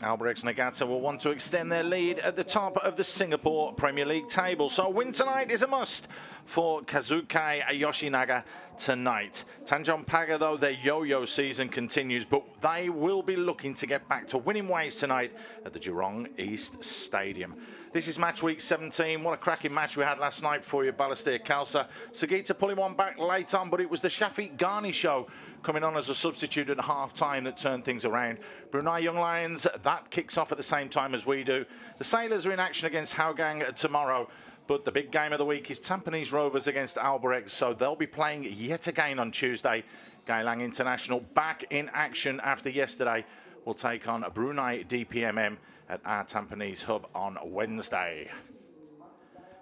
Albirex Niigata will want to extend their lead at the top of the Singapore Premier League table. So a win tonight is a must for Kazuki Yoshinaga tonight. Tanjong Pagar, though, their yo-yo season continues, but they will be looking to get back to winning ways tonight at the Jurong East Stadium. This is match week 17. What a cracking match we had last night for you, Balestier Khalsa. Sugita pulling one back late on, but it was the Shafiq Ghani show coming on as a substitute at half-time that turned things around. Brunei Young Lions, that kicks off at the same time as we do. The Sailors are in action against Hougang tomorrow, but the big game of the week is Tampines Rovers against Albirex, so they'll be playing yet again on Tuesday. Geylang International back in action after yesterday will take on Brunei DPMM at our Tampines hub on Wednesday.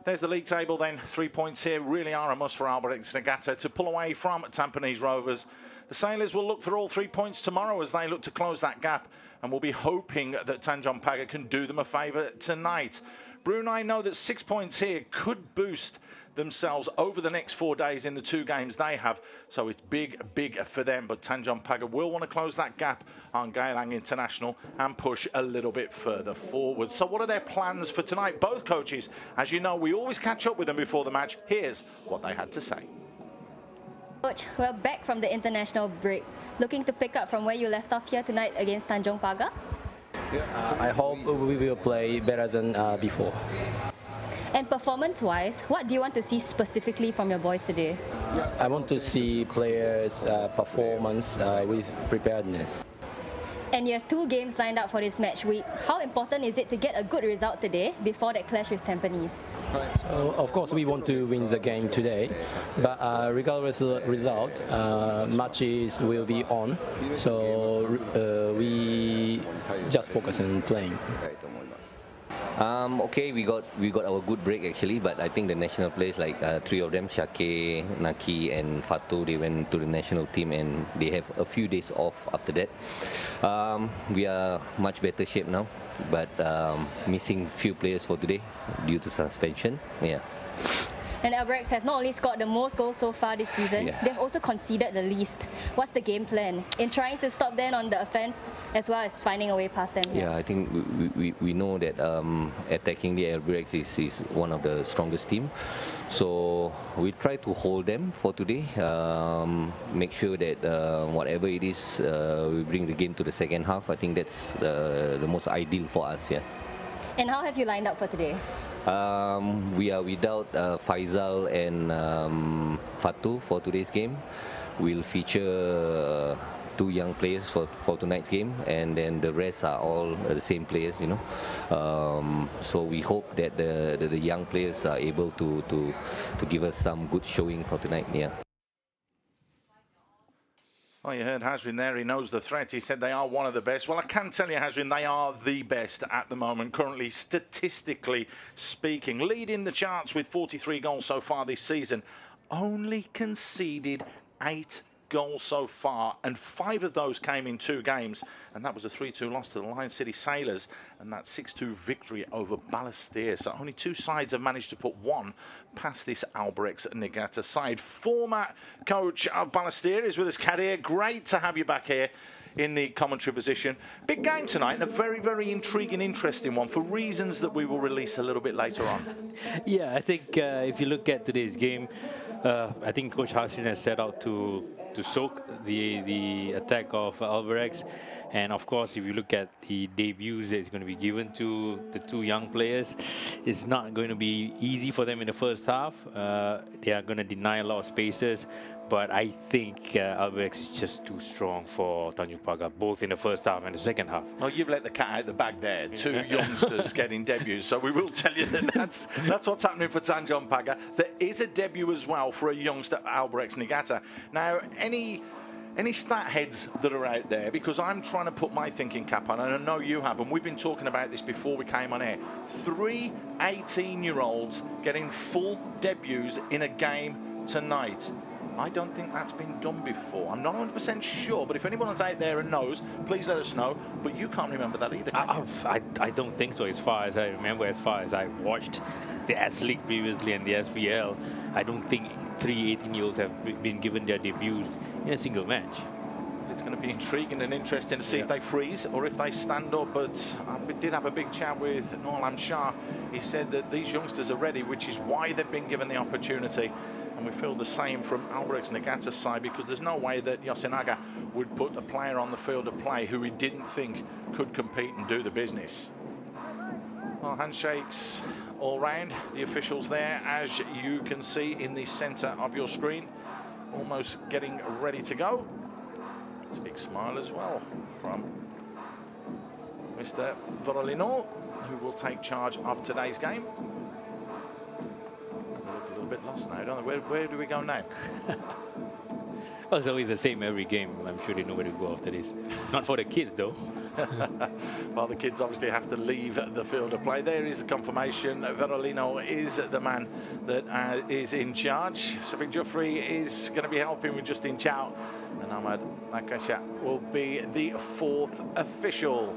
There's the league table then. 3 points here really are a must for Albirex Niigata to pull away from Tampines Rovers. The Sailors will look for all 3 points tomorrow as they look to close that gap, and will be hoping that Tanjong Pagar can do them a favour tonight. Brunei know that 6 points here could boost themselves over the next 4 days in the 2 games they have, so it's big for them. But Tanjong Pagar will want to close that gap on Geylang International and push a little bit further forward. So what are their plans for tonight? Both coaches, as you know, we always catch up with them before the match. Here's what they had to say. Coach, we're back from the international break. Looking to pick up from where you left off here tonight against Tanjong Pagar? I hope we will play better than before. And performance-wise, what do you want to see specifically from your boys today? I want to see players' performance with preparedness. And you have 2 games lined up for this match week. How important is it to get a good result today before that clash with Tampines? So, of course, we want to win the game today, but regardless of the result, matches will be on. So we just focus on playing. Okay, we got our good break actually, but I think the national players, like 3 of them, Shake, Naki and Fatu, they went to the national team and they have a few days off after that. We are much better shape now, but missing few players for today due to suspension. Yeah. And Albirex have not only scored the most goals so far this season, they've also conceded the least. What's the game plan in trying to stop them on the offense as well as finding a way past them? Yeah, I think we know that attacking the Albirex is one of the strongest team. So we try to hold them for today, make sure that whatever it is, we bring the game to the second half. I think that's the most ideal for us, yeah. And how have you lined up for today? We are without Faisal and Fatu for today's game. We'll feature 2 young players for tonight's game, and then the rest are all the same players, you know. So we hope that the young players are able to give us some good showing for tonight. Yeah. Well, you heard Hazrin there. He knows the threat. He said they are one of the best. Well, I can tell you, Hazrin, they are the best at the moment, currently, statistically speaking. Leading the charts with 43 goals so far this season. Only conceded 8 goals so far, and 5 of those came in 2 games, and that was a 3-2 loss to the Lion City Sailors and that 6-2 victory over Balestier. So only 2 sides have managed to put 1 past this Albirex Niigata side. Former coach of Balestier is with us, Kadir. Great to have you back here in the commentary position. Big game tonight, and a very intriguing, interesting one for reasons that we will release a little bit later on. Yeah, I think if you look at today's game, I think Coach Hashin has set out to soak the attack of Albirex. And of course, if you look at the debuts that's going to be given to the 2 young players, it's not going to be easy for them in the first half. They are going to deny a lot of spaces, but I think Albirex is just too strong for Tanjong Pagar, both in the first half and the second half. Well, you've let the cat out the bag there. 2 youngsters getting debuts, so we will tell you that that's what's happening for Tanjong Pagar. There is a debut as well for a youngster, Albirex Niigata. Now, any stat heads that are out there, because I'm trying to put my thinking cap on, and I know you have, and we've been talking about this before we came on air. 3 18-year-olds getting full debuts in a game tonight. I don't think that's been done before. I'm not 100% sure, but if anyone's out there and knows, please let us know. But you can't remember that either, can you? I don't think so, as far as I remember, as far as I watched the S-League previously and the SPL. I don't think 3 18-year-olds have been given their debuts in a single match. it's going to be intriguing and interesting to see if they freeze or if they stand up. But we did have a big chat with Norlam Shah. He said that these youngsters are ready, which is why they've been given the opportunity. And we feel the same from Albirex Niigata's side, because there's no way that Yoshinaga would put a player on the field of play who he didn't think could compete and do the business. Well, handshakes all round. The officials there, as you can see in the centre of your screen, almost getting ready to go. It's a big smile as well from Mr. Vorolino, who will take charge of today's game. They look a little bit lost now, don't they? Where do we go now? Well, it's always the same every game. I'm sure they know where to go after this. Not for the kids, though. Well, the kids obviously have to leave the field of play. There is the confirmation. Verolino is the man that is in charge. Safik Joffrey is going to be helping with Justin Chow. And Ahmad Nakasha will be the fourth official.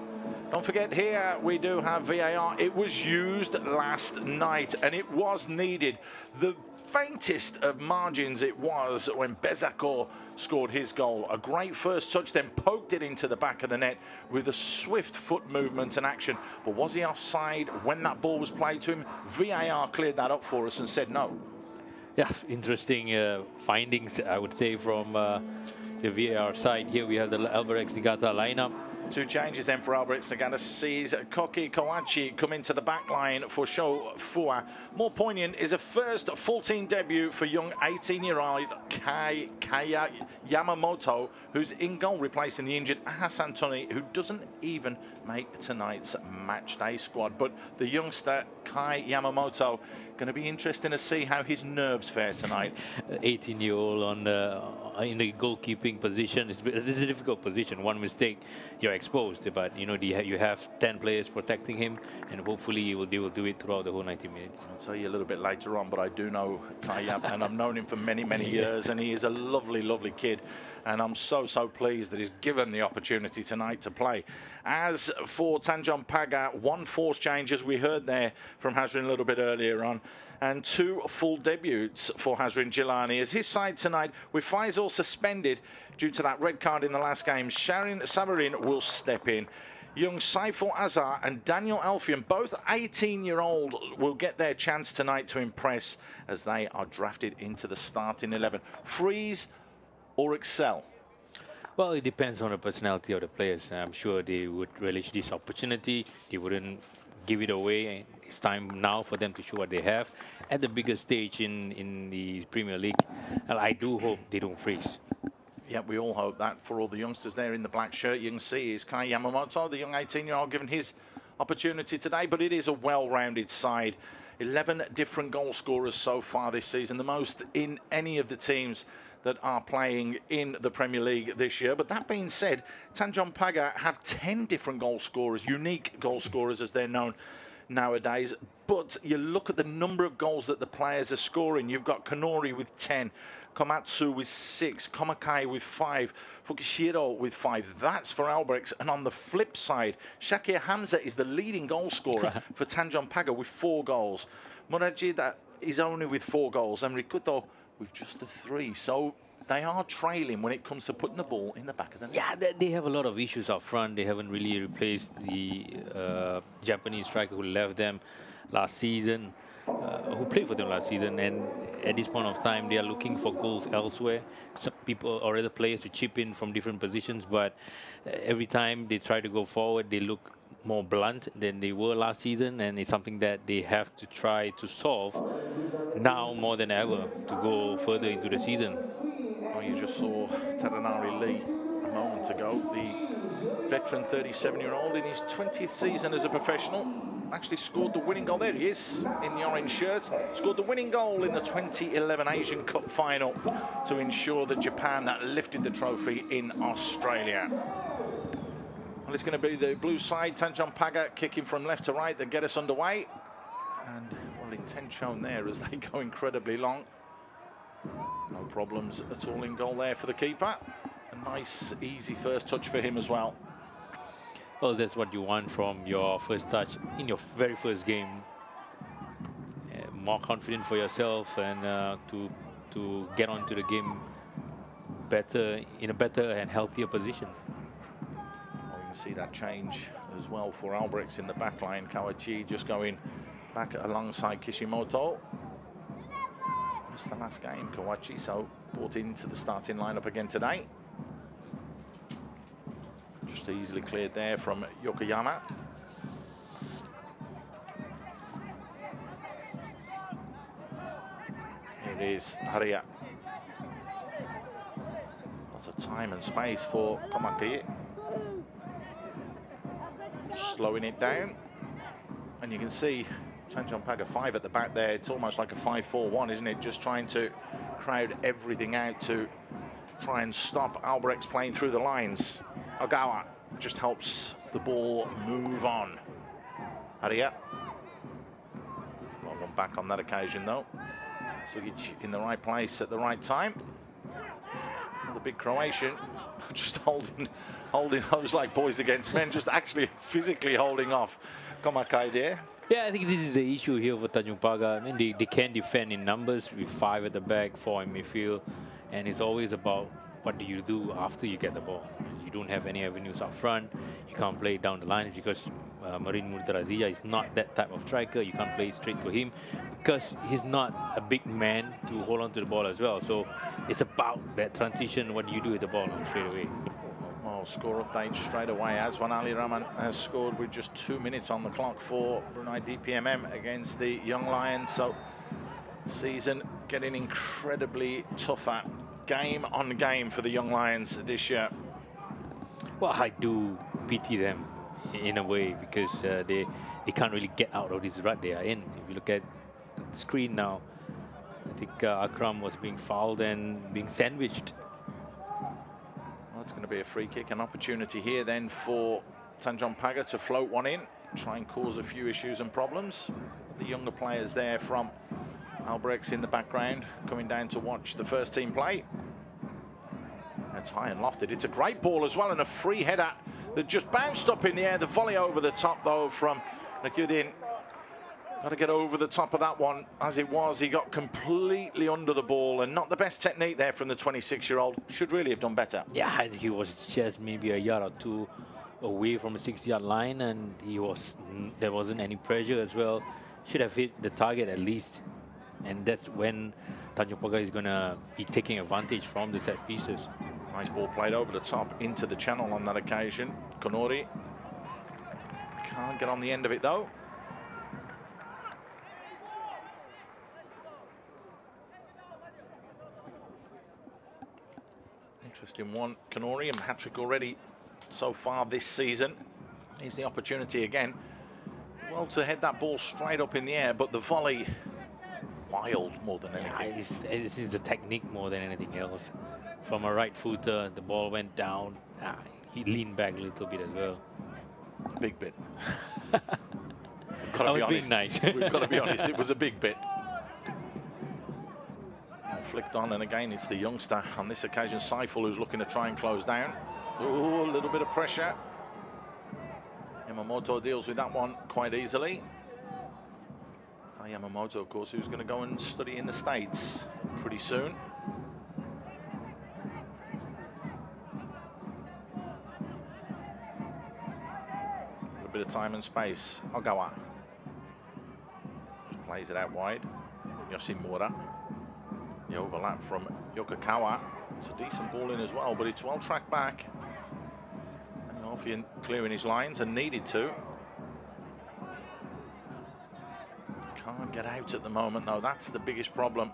Don't forget, here we do have VAR. It was used last night and it was needed. The faintest of margins it was when Bezakor scored his goal. A great first touch, then poked it into the back of the net with a swift foot movement and action. But was he offside when that ball was played to him? VAR cleared that up for us and said no. Yeah, interesting findings, I would say, from the VAR side. Here we have the Albirex Niigata lineup. Two changes then for Albirex Niigata. Sees Koki Kawachi come into the back line for Sho Fua. More poignant is a first full-team debut for young 18-year-old Kaya Yamamoto, who's in goal replacing the injured Hassan Tony, who doesn't even make tonight's match day squad. But the youngster Kai Yamamoto, going to be interesting to see how his nerves fare tonight. 18-year-old on the in the goalkeeping position. It's a difficult position. One mistake, you're exposed. But you know, you have 10 players protecting him, and hopefully they will do it throughout the whole 90 minutes. I'll tell you a little bit later on, but I do know Kai Yap, and I've known him for many years, and he is a lovely kid. And I'm so pleased that he's given the opportunity tonight to play. As for Tanjong Pagar, one forced change, as we heard there from Hazrin a little bit earlier on, and two full debuts for Hazrin Jilani. As his side tonight, with Faisal suspended due to that red card in the last game, Sharin Samarin will step in. Young Saiful Azhar and Daniel Elfian, both 18-year-old, will get their chance tonight to impress as they are drafted into the starting 11. Freeze or excel? Well, it depends on the personality of the players. I'm sure they would relish this opportunity. They wouldn't give it away. It's time now for them to show what they have at the biggest stage in the Premier League. And I do hope they don't freeze. Yeah, we all hope that for all the youngsters there in the black shirt. You can see is Kai Yamamoto, the young 18-year-old, given his opportunity today. But it is a well-rounded side. 11 different goal scorers so far this season, the most in any of the teams that are playing in the Premier League this year. But that being said, Tanjong Pagar have 10 different goal scorers, unique goal scorers as they're known nowadays. But you look at the number of goals that the players are scoring. You've got Kanori with 10, Komatsu with 6, Komakai with 5, Fukishiro with 5. That's for Albirex. And on the flip side, Shakir Hamza is the leading goal scorer for Tanjong Pagar with 4 goals. Murajida is only with 4 goals, and Rikuto with just the 3. So they are trailing when it comes to putting the ball in the back of the net. Yeah, they have a lot of issues up front. They haven't really replaced the Japanese striker who left them last season, who played for them last season. And at this point of time, they are looking for goals elsewhere. Some people or other players to chip in from different positions. But every time they try to go forward, they look more blunt than they were last season, and it's something that they have to try to solve now more than ever to go further into the season. Oh, you just saw Taranari Lee a moment ago, the veteran 37-year-old in his 20th season as a professional, actually scored the winning goal. There he is in the orange shirt, scored the winning goal in the 2011 Asian Cup final to ensure that Japan lifted the trophy in Australia. Well, it's going to be the blue side, Tanjong Pagar kicking from left to right that get us underway. And, well, intent shown there as they go incredibly long. No problems at all in goal there for the keeper. A nice, easy first touch for him as well. Well, that's what you want from your first touch in your very first game. More confident for yourself and to get onto the game in a better and healthier position. Well, you can see that change as well for Albirex in the back line. Kawachi just going back alongside Kishimoto. Missed the last game, Kawachi, so brought into the starting lineup again today. Just easily cleared there from Yokoyama. Here it is, Haria. Lots of time and space for Tomaki. Slowing it down. And you can see Tanjong Pagar 5 at the back there. It's almost like a 5-4-1, isn't it? Just trying to crowd everything out to try and stop Albirex playing through the lines. Ogawa just helps the ball move on. Haria. Well, one back on that occasion, though. Sugic in the right place at the right time. The big Croatian just holding those like boys against men, just actually physically holding off Komakai there. Yeah, I think this is the issue here for Tanjong Pagar. I mean, they can defend in numbers with 5 at the back, 4 in midfield, and it's always about what do you do after you get the ball. You don't have any avenues up front. You can't play it down the line because Marin Murtarazia is not that type of striker. You can't play straight to him because he's not a big man to hold on to the ball as well. So it's about that transition. What do you do with the ball straight away? Well, score update straight away. Azwan Ali Rahman has scored with just 2 minutes on the clock for Brunei DPMM against the Young Lions. So season getting incredibly tougher, game on game for the Young Lions this year. Well, I do pity them in a way because they can't really get out of this rut they are in. If you look at the screen now, I think Akram was being fouled and being sandwiched. Well, it's going to be a free kick, an opportunity here then for Tanjong Pagar to float one in, try and cause a few issues and problems. The younger players there from Albirex in the background coming down to watch the first team play. That's high and lofted. It's a great ball as well, and a free header that just bounced up in the air. The volley over the top though from Nakudin. Got to get over the top of that one. As it was, he got completely under the ball, and not the best technique there from the 26-year-old. Should really have done better. Yeah, I think he was just maybe a yard or two away from the 6-yard line, and there wasn't any pressure as well. Should have hit the target at least, and that's when Tanjong Pagar is going to be taking advantage from the set pieces. Nice ball played over the top into the channel on that occasion. Konori can't get on the end of it though. Interesting one. Konori, and hat-trick already so far this season. Here's the opportunity again. Well, to head that ball straight up in the air, but the volley wild more than anything. Yeah, this is the technique more than anything else. From a right footer, the ball went down. He leaned back a little bit as well. Big bit. I was being nice. We've got to be honest, it was a big bit. Flicked on, and again it's the youngster on this occasion, Saiful, who's looking to try and close down. Ooh, a little bit of pressure. Yamamoto deals with that one quite easily. Yamamoto, of course, who's going to go and study in the States pretty soon. A bit of time and space. Ogawa just plays it out wide. Yoshimura. The overlap from Yokokawa. It's a decent ball in as well, but it's well tracked back. And Alfian clearing his lines and needed to. Can't get out at the moment though, that's the biggest problem.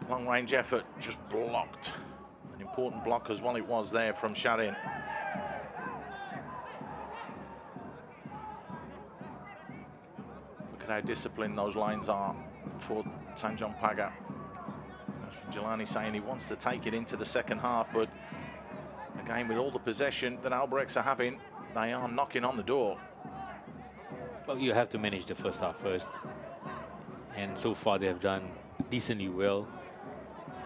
Long range effort just blocked. An important block as well it was there from Sharin. Look at how disciplined those lines are for Tanjong Pagar. Jelani saying he wants to take it into the second half, but again, with all the possession that Albirex are having, they are knocking on the door. Well, you have to manage the first half first, and so far they have done decently well.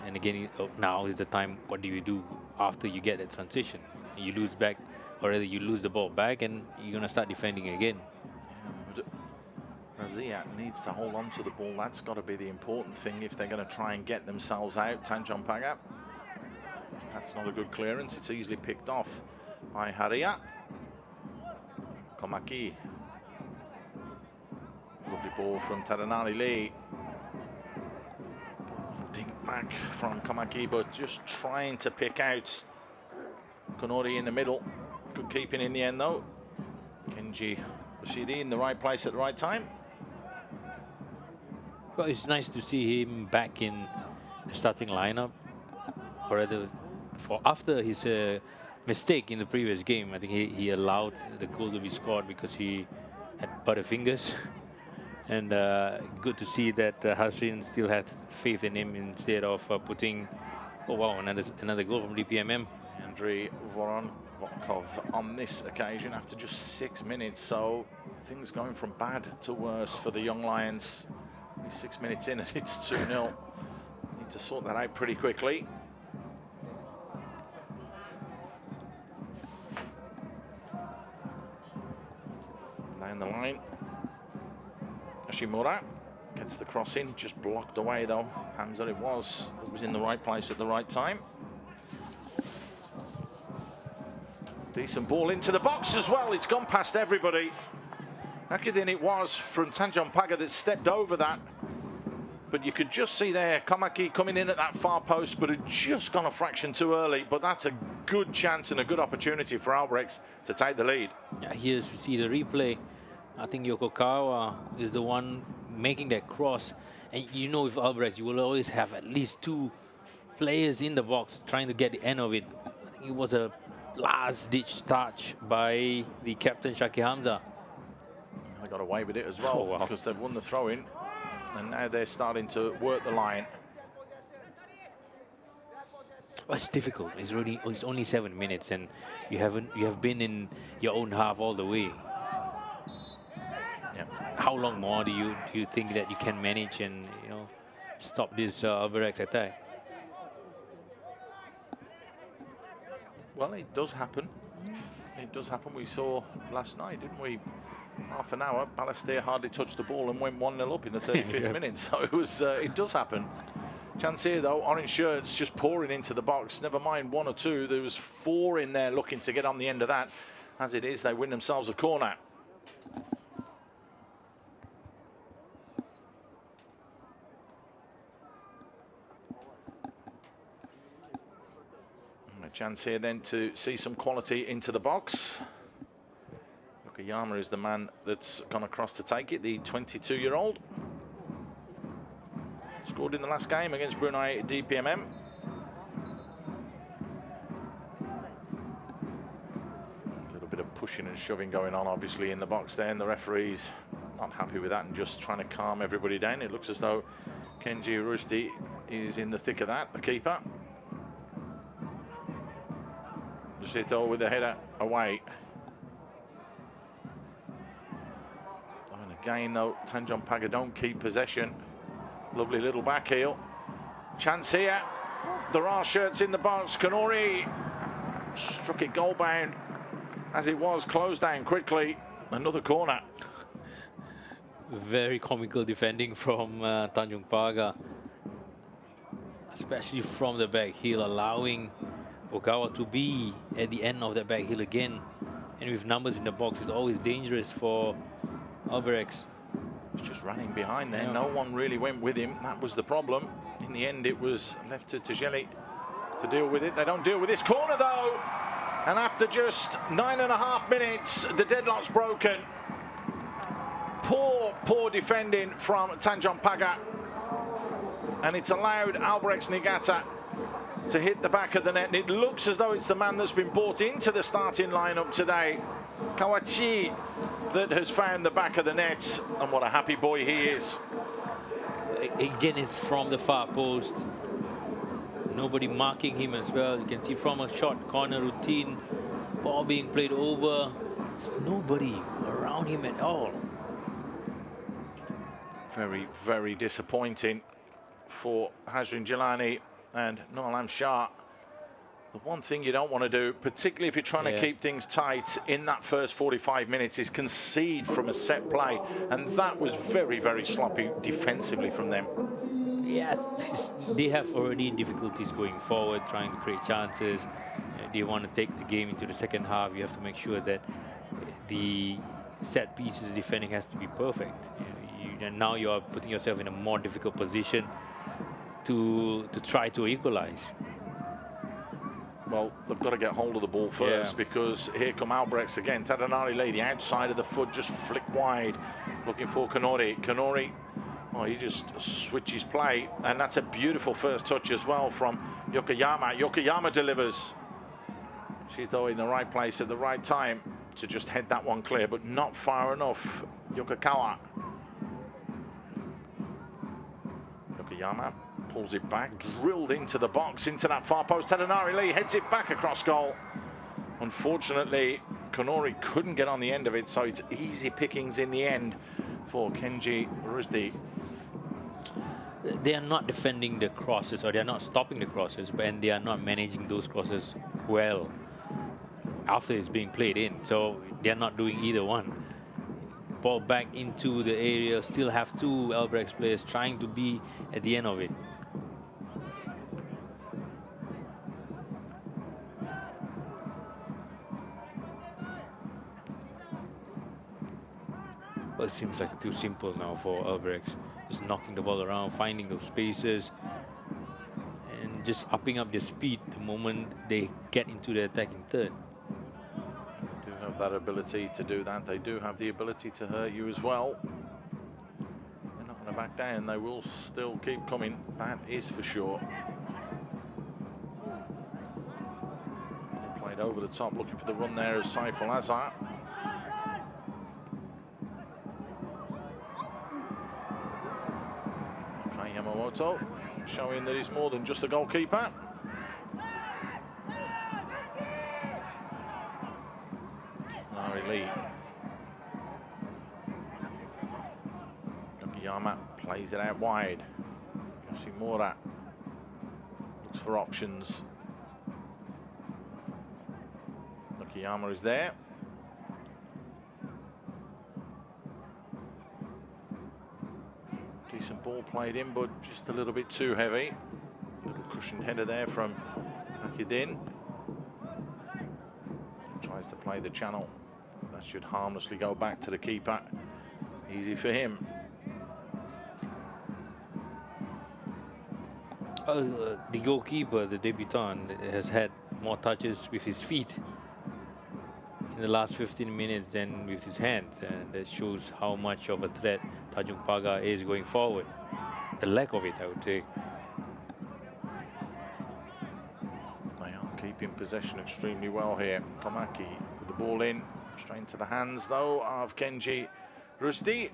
And again, now is the time. What do you do after you get that transition? You lose back, or rather you lose the ball back, and you're gonna start defending again. Yeah, Ziad needs to hold on to the ball. That's got to be the important thing if they're going to try and get themselves out. Tanjong Pagar. That's not a good clearance. It's easily picked off by Haria. Komaki. Lovely ball from Taranari Lee. Dink back from Komaki, but just trying to pick out Konori in the middle. Good keeping in the end though. Kenji Rashidi in the right place at the right time. Well, it's nice to see him back in the starting lineup, or rather, after his mistake in the previous game. I think he allowed the goal to be scored because he had butterfingers. And good to see that Hasrin still had faith in him instead of putting, oh wow, another goal from DPMM. Andriy Voronkov on this occasion after just 6 minutes, so things going from bad to worse for the Young Lions. 6 minutes in and it's 2-0. Need to sort that out pretty quickly. Down the line. Ashimura gets the cross in, just blocked away though. Hamza it was in the right place at the right time. Decent ball into the box as well. It's gone past everybody. Akidin it was from Tanjong Pagar that stepped over that. But you could just see there Komaki coming in at that far post, but had just gone a fraction too early. But that's a good chance and a good opportunity for Albirex to take the lead. Yeah, here's we see the replay. I think Yokokawa is the one making that cross. And you know, with Albirex, you will always have at least 2 players in the box trying to get the end of it. I think it was a last-ditch touch by the captain, Shaki Hamza. They got away with it as well because they've won the throw-in. And now they're starting to work the line. Well, it's difficult. It's only 7 minutes, and you have been in your own half all the way. Yeah. How long more do you think that you can manage and stop this Albirex attack? Well, it does happen. It does happen. We saw last night, didn't we? Half an hour, Balestier hardly touched the ball and went 1-0 up in the 35th minute. So it was. It does happen. Chance here though, orange shirts just pouring into the box. Never mind 1 or 2. There was 4 in there looking to get on the end of that. As it is, they win themselves a corner. And a chance here then to see some quality into the box. Yama is the man that's gone across to take it, the 22-year-old. Scored in the last game against Brunei DPMM. A little bit of pushing and shoving going on, obviously, in the box there, and the referee's not happy with that and just trying to calm everybody down. It looks as though Kenji Rushdie is in the thick of that, the keeper. Zito with the header away. Again, though, Tanjong Pagar don't keep possession. Lovely little back heel. Chance here. There are shirts in the box. Konori struck it goal bound as it was closed down quickly. Another corner. Very comical defending from Tanjong Pagar, especially from the back heel, allowing Ogawa to be at the end of the back heel again. And with numbers in the box, it's always dangerous for Albirex. He's just running behind there. No one really went with him. That was the problem. In the end, it was left to Tajeli to deal with it. They don't deal with this corner, though. And after just 9.5 minutes, the deadlock's broken. Poor defending from Tanjong Pagar. And it's allowed Albirex Niigata to hit the back of the net. And it looks as though it's the man that's been brought into the starting lineup today, Kawachi, that has found the back of the net, and what a happy boy he is. Again, it's from the far post. Nobody marking him as well. You can see from a short corner routine, ball being played over. There's nobody around him at all. Very, very disappointing for Hazrin Jilani and Noalam Shah. The one thing you don't want to do, particularly if you're trying to keep things tight in that first 45 minutes, is concede from a set play. And that was very, very sloppy defensively from them. Yeah, they have already difficulties going forward, trying to create chances. They want to take the game into the second half. You have to make sure that the set pieces defending has to be perfect. And now you are putting yourself in a more difficult position to try to equalize. Well, they've got to get hold of the ball first, because here come Albirex again. Tadanari Lee, the outside of the foot, just flicked wide, looking for Kanori. Kanori, oh, he just switches play, and that's a beautiful first touch as well from Yokoyama. Yokoyama delivers. She's though in the right place at the right time to just head that one clear, but not far enough. Yokokawa. Yokoyama pulls it back, drilled into the box, into that far post. Tadanari Lee heads it back across goal. Unfortunately, Kanori couldn't get on the end of it, so it's easy pickings in the end for Kenji Rusdi. They are not defending the crosses, or they are not stopping the crosses, and they are not managing those crosses well after it's being played in. So they are not doing either one. Ball back into the area, still have two Albirex players trying to be at the end of it. Well, it seems like too simple now for Albirex. Just knocking the ball around, finding those spaces, and just upping up their speed the moment they get into the attacking third. They do have that ability to do that. They do have the ability to hurt you as well. They're not going to back down. They will still keep coming. That is for sure. They played over the top, looking for the run there of Saiful Azhar. Yamamoto showing that he's more than just a goalkeeper. Nari Lee. Yokoyama plays it out wide. Yoshimura looks for options. Yokoyama is there. Decent ball played in, but just a little bit too heavy. Little cushioned header there from Nakidin. Tries to play the channel. That should harmlessly go back to the keeper. Easy for him. The goalkeeper, the debutant, has had more touches with his feet in the last 15 minutes than with his hands, and that shows how much of a threat Tanjong Pagar is going forward. The lack of it, I would say. They are keeping possession extremely well here. Komaki with the ball in, straight into the hands though of Kenji Rusdi.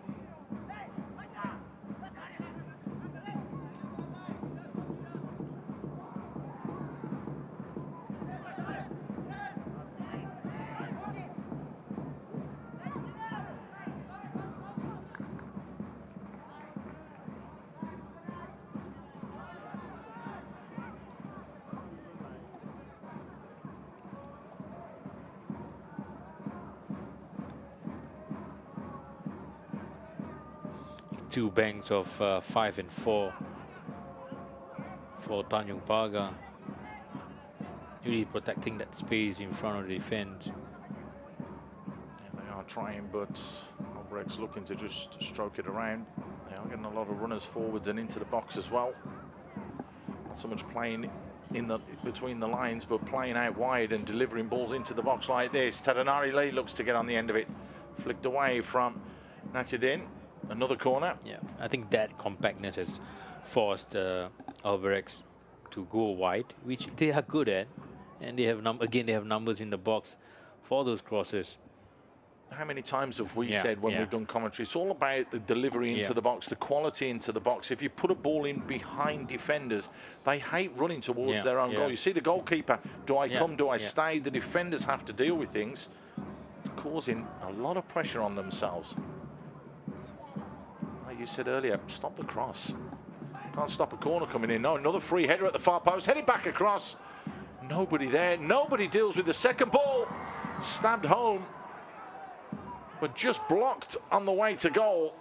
Two banks of 5 and 4 for Tanjong Pagar. Really protecting that space in front of the defense. Yeah, they are trying, but Albirex looking to just stroke it around. They are getting a lot of runners forwards and into the box as well. Not so much playing in the between the lines, but playing out wide and delivering balls into the box like this. Tadanari Lee looks to get on the end of it. Flicked away from Nakidin. Another corner. Yeah, I think that compactness has forced Albirex to go wide, which they are good at, and they have they have numbers in the box for those crosses. How many times have we said when we've done commentary, it's all about the delivery into the box, the quality into the box. If you put a ball in behind defenders, they hate running towards their own goal. You see the goalkeeper, do I come, do I stay? The defenders have to deal with things. It's causing a lot of pressure on themselves. Like you said earlier, stop the cross. Can't stop a corner coming in. No, another free header at the far post, headed back across. Nobody there. Nobody deals with the second ball. Stabbed home, but just blocked on the way to goal.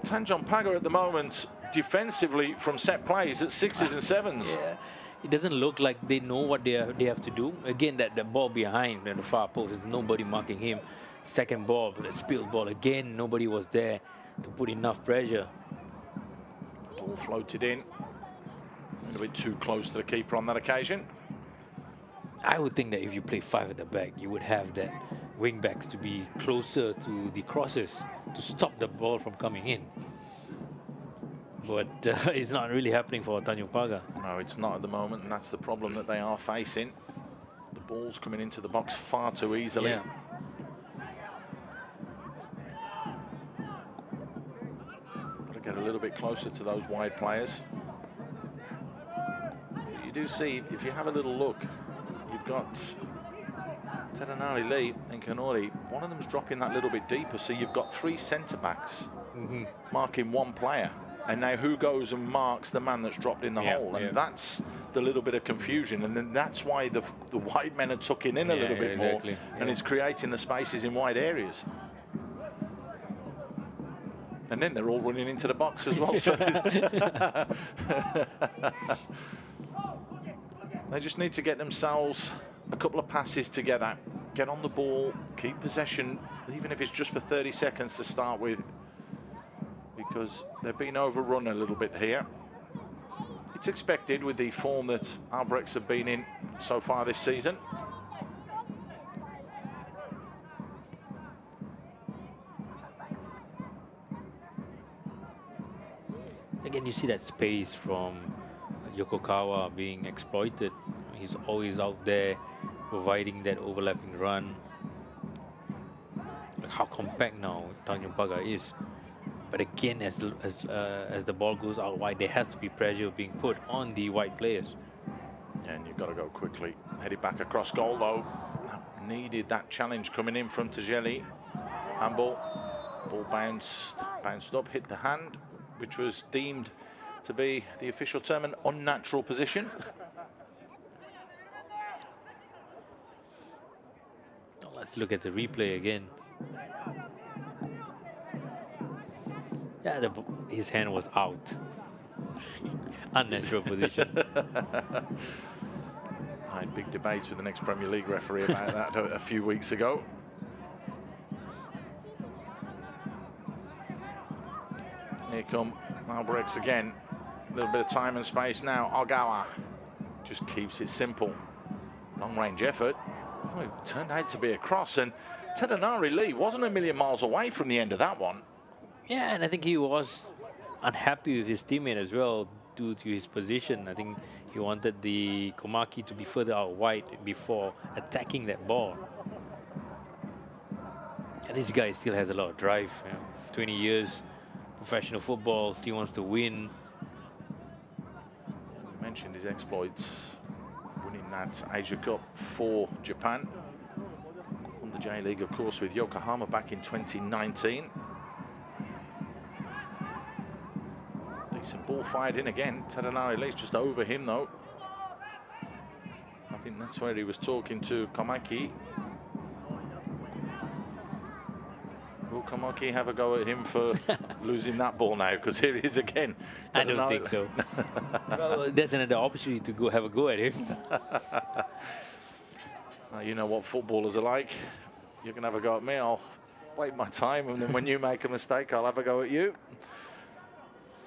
Tanjong Pagar at the moment, defensively from set plays at 6s and 7s. Yeah. It doesn't look like they know what they have to do. Again, that ball behind in the far post, there's nobody marking him. Second ball, that spilled ball again, nobody was there to put enough pressure. Ball floated in. A little bit too close to the keeper on that occasion. I would think that if you play 5 at the back, you would have that wing backs to be closer to the crosses to stop the ball from coming in. But it's not really happening for Tanjong Pagar. No, it's not at the moment, and that's the problem that they are facing. The ball's coming into the box far too easily. Yeah. Got to get a little bit closer to those wide players. But you do see, if you have a little look, you've got Teranari Lee and Kanori. One of them's dropping that little bit deeper, so you've got 3 centre-backs marking one player. And now who goes and marks the man that's dropped in the hole? And that's the little bit of confusion. And then that's why the wide men are tucking in a little bit more. And it's creating the spaces in wide areas. And then they're all running into the box as well. So they just need to get themselves a couple of passes together. Get on the ball, keep possession, even if it's just for 30 seconds to start with. Because they've been overrun a little bit here. It's expected with the form that Albirex have been in so far this season. Again, you see that space from Yokokawa being exploited. He's always out there providing that overlapping run. Look how compact now Tanjong Pagar is. But again, as the ball goes out wide, there has to be pressure being put on the wide players. Yeah, and you've got to go quickly. Headed back across goal though. Needed that challenge coming in from Tajeli. Handball. Ball bounced up, hit the hand, which was deemed to be the official term an unnatural position. Let's look at the replay again. Yeah, his hand was out. Unnatural position. I had big debates with the next Premier League referee about that a few weeks ago. Here come Albirex again. A little bit of time and space now. Ogawa just keeps it simple. Long range effort. Oh, it turned out to be a cross, and Teranari Lee wasn't a million miles away from the end of that one. Yeah, and I think he was unhappy with his teammate as well due to his position. I think he wanted the Komaki to be further out wide before attacking that ball. And this guy still has a lot of drive. 20 years professional football, still wants to win. You mentioned his exploits, winning that Asia Cup for Japan. On the J League, of course, with Yokohama back in 2019. Decent ball fired in again. Teranari Lee's just over him though. I think that's where he was talking to Komaki. Will Komaki have a go at him for losing that ball now? Because here he is again. I don't think so. Well, there's another opportunity to go have a go at him. You know what footballers are like. You can have a go at me, I'll wait my time, and then when you make a mistake, I'll have a go at you.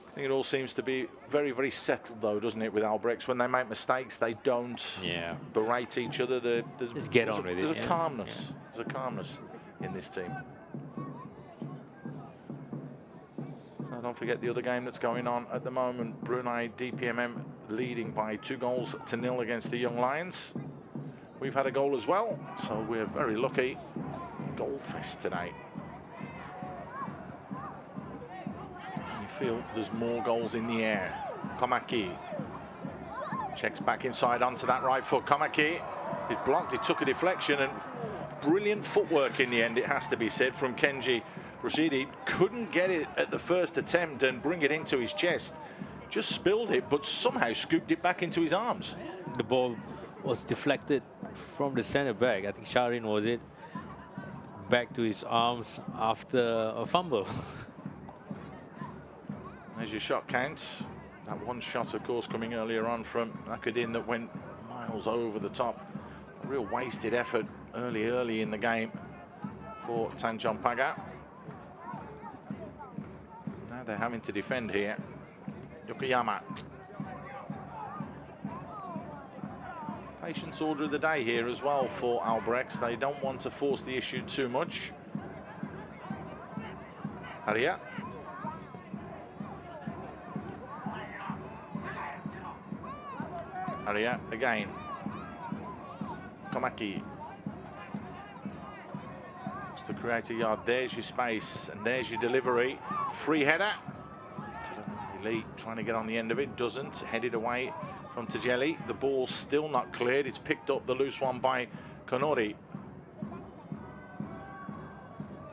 I think it all seems to be very, very settled though, doesn't it, with Albirex? When they make mistakes, they don't berate each other. Just get on with it. There's a calmness. There's a calmness in this team. So don't forget the other game that's going on at the moment. Brunei DPMM leading by 2-0 against the Young Lions. We've had a goal as well, so we're very lucky. Goal fest tonight. Feel there's more goals in the air. Komaki checks back inside onto that right foot. Komaki is blocked. He took a deflection, and brilliant footwork in the end, it has to be said, from Kenji Rashidi. Couldn't get it at the first attempt and bring it into his chest. Just spilled it, but somehow scooped it back into his arms. The ball was deflected from the centre back. I think Sharin was it. Back to his arms after a fumble. There's your shot count. That one shot, of course, coming earlier on from Akudin that went miles over the top. A real wasted effort early in the game for Tanjong Pagar. Now they're having to defend here. Yokoyama. Patience order of the day here as well for Albirex. They don't want to force the issue too much. Haria. Haria again. Komaki. Just to create a yard. There's your space and there's your delivery. Free header. Elite trying to get on the end of it. Doesn't. Headed away from Tajeli. The ball's still not cleared. It's picked up, the loose one, by Konori.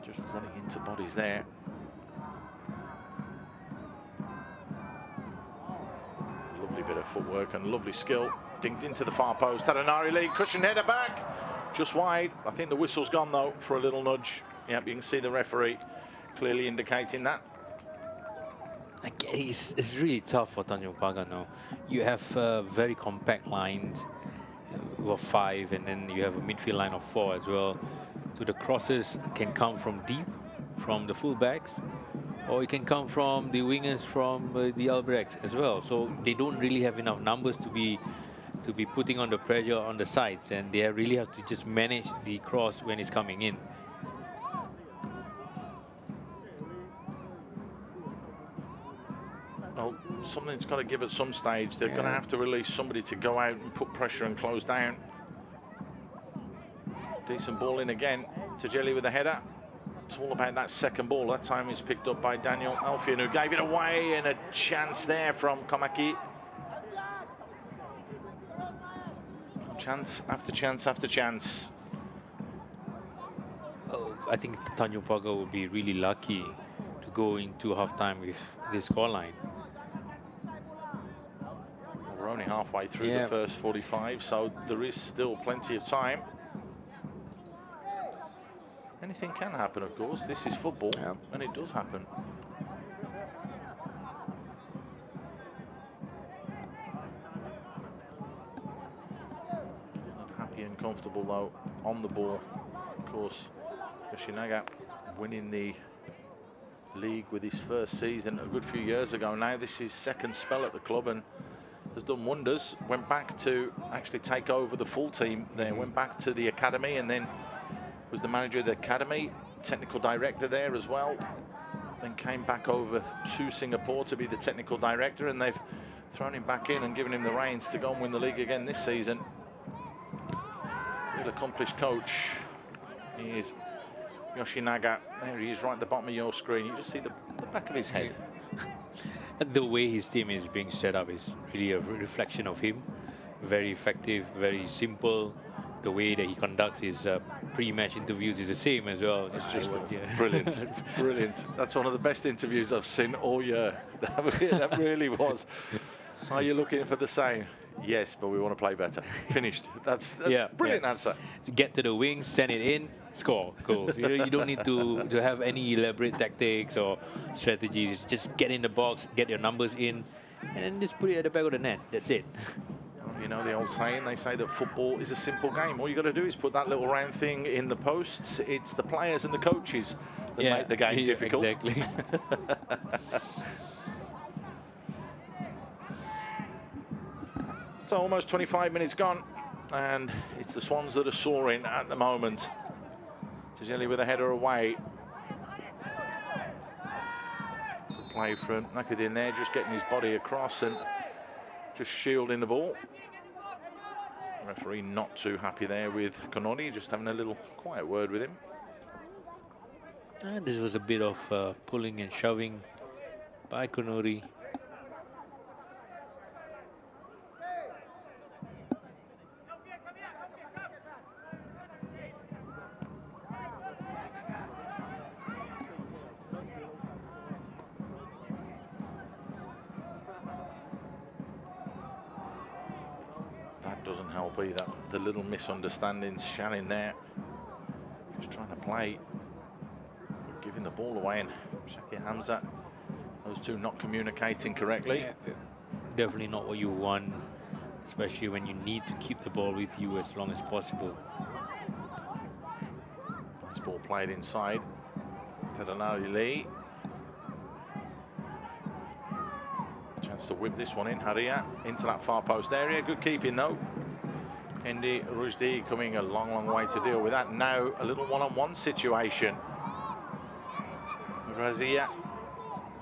Just running into bodies there. Lovely bit of footwork and lovely skill. Dinked into the far post. Tadanari lead. Cushion header back. Just wide. I think the whistle's gone though for a little nudge. Yep, you can see the referee clearly indicating that. Again, it's really tough for Tanjong Pagar now. You have very compact lines of 5, and then you have a midfield line of 4 as well. So the crosses can come from deep, from the fullbacks, or it can come from the wingers from the Albirex as well. So they don't really have enough numbers to be putting on the pressure on the sides, and they really have to just manage the cross when it's coming in. Well, something's got to give at some stage. They're going to have to release somebody to go out and put pressure and close down. Decent ball in again. Tajeli with the header. It's all about that second ball. That time it's picked up by Daniel Alfian, who gave it away, and a chance there from Komaki. Chance after chance after chance. Oh, I think Tanjong Pagar will be really lucky to go into half-time with this scoreline. We're only halfway through the first 45, so there is still plenty of time. Anything can happen, of course. This is football, and it does happen. Happy and comfortable, though, on the ball. Of course, Yoshinaga winning the league with his first season a good few years ago now. This is his second spell at the club and has done wonders. Went back to actually take over the full team there. Went back to the academy and then was the manager of the academy, technical director there as well. Then came back over to Singapore to be the technical director, and they've thrown him back in and given him the reins to go and win the league again this season. Real accomplished coach. He is Yoshinaga. There he is, right at the bottom of your screen. You just see the back of his head. The way his team is being set up is really a reflection of him. Very effective, very simple. The way that he conducts his pre-match interviews is the same as well. It's just brilliant, brilliant. That's one of the best interviews I've seen all year. That really was. Are you looking for the same? Yes, but we want to play better. Finished. That's brilliant answer. To get to the wings, send it in, score goals. You don't need to have any elaborate tactics or strategies. Just get in the box, get your numbers in, and then just put it at the back of the net. That's it. You know the old saying, they say that football is a simple game. All you got to do is put that little round thing in the posts. It's the players and the coaches that make the game difficult. Exactly. So almost 25 minutes gone, and it's the Swans that are soaring at the moment. Tajeli with a header away. Good play from Nakadin there, just getting his body across and just shielding the ball. Referee not too happy there with Konori, just having a little quiet word with him. And this was a bit of pulling and shoving by Konori. doesn't help either. The little misunderstandings, Shannon there. Just trying to play, giving the ball away, and Shakir Hamza, those two not communicating correctly. Yeah, definitely not what you want, especially when you need to keep the ball with you as long as possible. Nice ball played inside. Tadanali Lee. Chance to whip this one in. Haria into that far post area. Good keeping though. Kendi Rushdie coming a long, long way to deal with that. Now a little one-on-one situation. Razia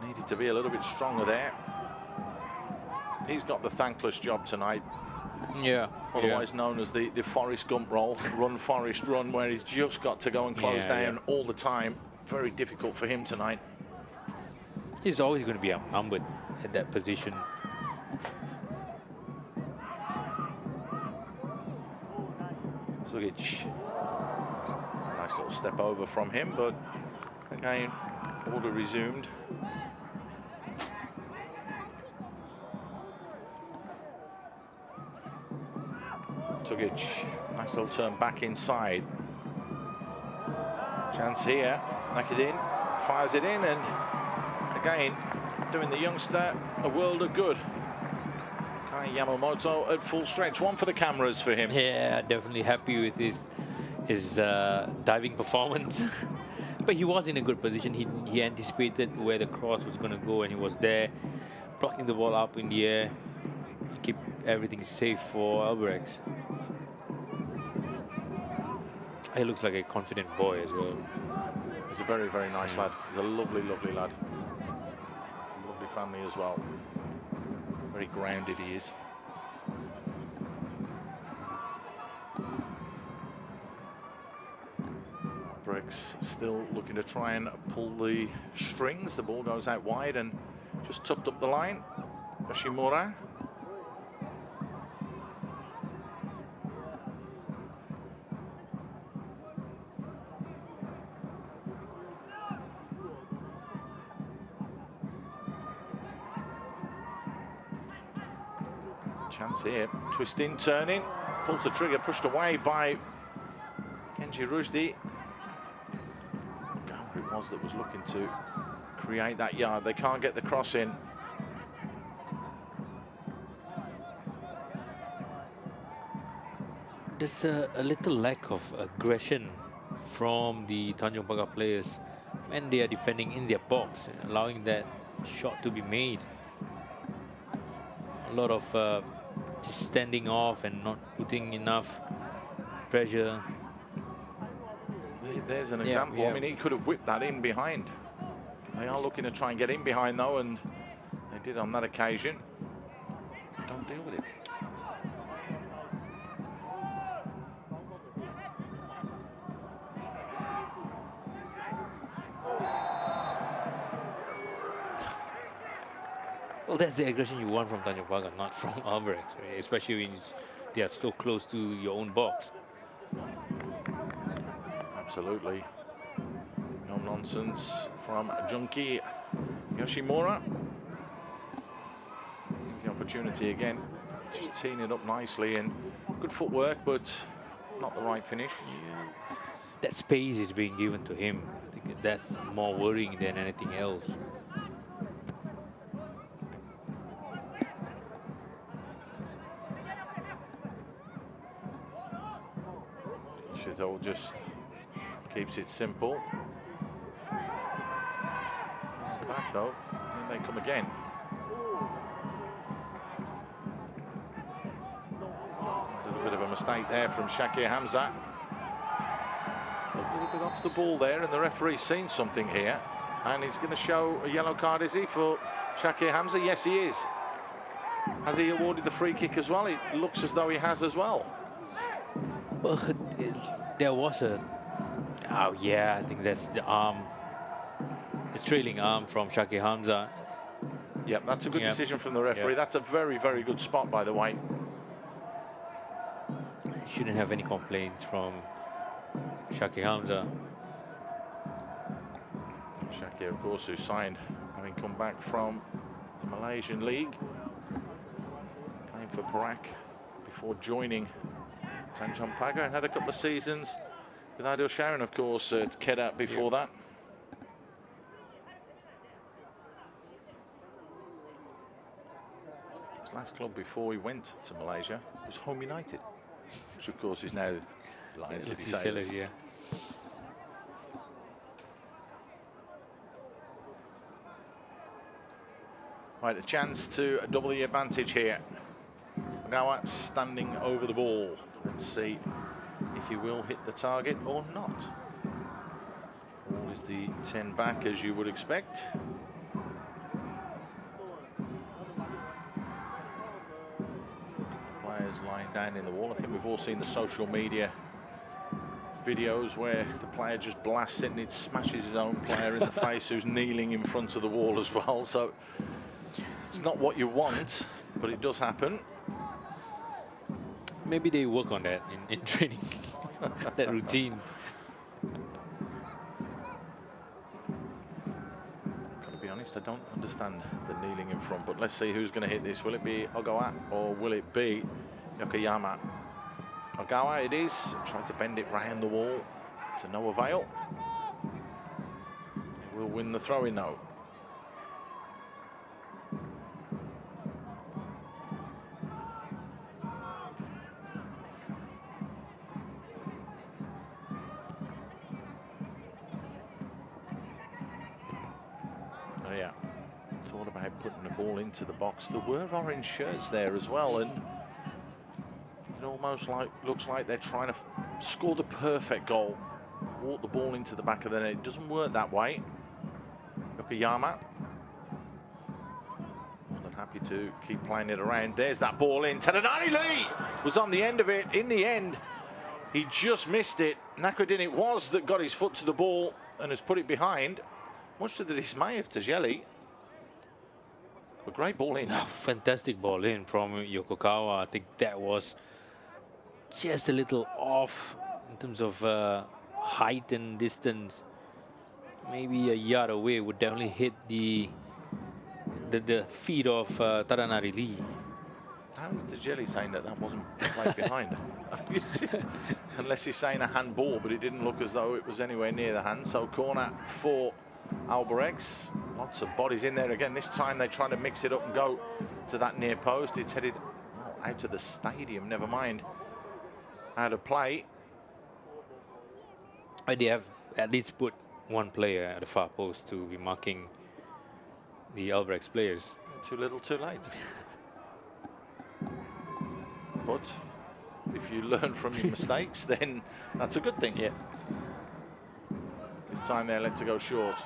needed to be a little bit stronger there. He's got the thankless job tonight. Yeah. Otherwise known as the Forrest Gump role, run Forrest run, where he's just got to go and close down all the time. Very difficult for him tonight. He's always going to be outnumbered at that position. Sugic. Nice little step over from him, but again, order resumed. Sugic, nice little turn back inside. Chance here, knock it in, fires it in, and again, doing the youngster a world of good. Kai Yamamoto at full stretch, one for the cameras for him. Yeah, definitely happy with his diving performance. But he was in a good position. He anticipated where the cross was going to go, and he was there, blocking the ball up in the air, keep everything safe for Albirex. He looks like a confident boy as well. He's a very, very nice lad. He's a lovely, lovely lad. Lovely family as well. Very grounded he is. Albirex still looking to try and pull the strings. The ball goes out wide and just tucked up the line. Yoshimura. Chance here, twisting, turning, pulls the trigger, pushed away by Kenji Rushdie. Who it was that was looking to create that yard. They can't get the cross in. There's a little lack of aggression from the Tanjong Pagar players when they are defending in their box, allowing that shot to be made. A lot of just standing off and not putting enough pressure. There's an example. I mean, he could have whipped that in behind. They are looking to try and get in behind though, and they did on that occasion. Don't deal with it. Well, that's the aggression you want from Tanjong Pagar, not from Albirex, right? Especially when they are so close to your own box. Absolutely. No nonsense from Junki Yoshimura. Here's the opportunity again. Just teeing it up nicely and good footwork, but not the right finish. Yeah. That space is being given to him. I think that's more worrying than anything else. Shito just keeps it simple. Back though, and they come again. A little bit of a mistake there from Shakir Hamza. A little bit off the ball there, and the referee's seen something here. And he's going to show a yellow card, is he, for Shakir Hamza? Yes, he is. Has he awarded the free kick as well? It looks as though he has as well. Well, there was a... Oh, yeah, I think that's the arm. The trailing arm from Shakir Hamza. Yep, that's a good decision from the referee. That's a very, very good spot, by the way. Shouldn't have any complaints from Shakir Hamza. Shakir, of course, who signed, having come back from the Malaysian League, playing for Perak before joining Tanjong Pagar, and had a couple of seasons with Adil Sharon, of course, at Kedah before that. His last club before he went to Malaysia was Home United, which of course is now Lion City Sailors. Yeah. Right, a chance to double the advantage here. Pagar standing over the ball. Let's see if he will hit the target or not. Ball is the 10 back, as you would expect. Players lying down in the wall. I think we've all seen the social media videos where the player just blasts it and it smashes his own player in the face who's kneeling in front of the wall as well. So it's not what you want, but it does happen. Maybe they work on that in training, that routine. To be honest, I don't understand the kneeling in front, but let's see who's going to hit this. Will it be Ogawa or will it be Yokoyama? Ogawa it is. Tried to bend it round the wall to no avail. He will win the throw-in though. Oh yeah, thought about putting the ball into the box. There were orange shirts there as well, and it almost looks like they're trying to score the perfect goal, walk the ball into the back of the net. It doesn't work that way. Yokoyama more than happy to keep playing it around. There's that ball in. Tadanari Lee was on the end of it. In the end, he just missed it. Nakudin it was that got his foot to the ball and has put it behind, much to the dismay of Tajeli. A great ball in. Oh, fantastic ball in from Yokokawa. I think that was just a little off in terms of height and distance. Maybe a yard away would definitely hit the feet of Tadanari Lee. How is Tajeli saying that wasn't played behind? Unless he's saying a handball, but it didn't look as though it was anywhere near the hand. So corner for Albirex. Lots of bodies in there again. This time they try to mix it up and go to that near post. It's headed out of the stadium, never mind out of play. They have at least put one player at the far post to be marking the Albirex players. Too little, too late. But if you learn from your mistakes, then that's a good thing. Yeah. This time they're let to go short.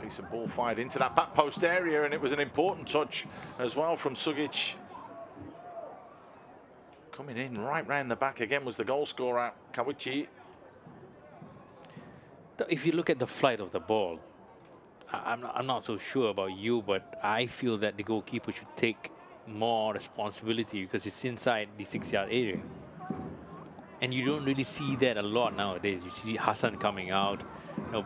Decent ball fired into that back post area, and it was an important touch as well from Sugic. Coming in right round the back again was the goal scorer, Kawichi. If you look at the flight of the ball, I'm not so sure about you, but I feel that the goalkeeper should take more responsibility because it's inside the 6-yard area. And you don't really see that a lot nowadays. You see Hassan coming out,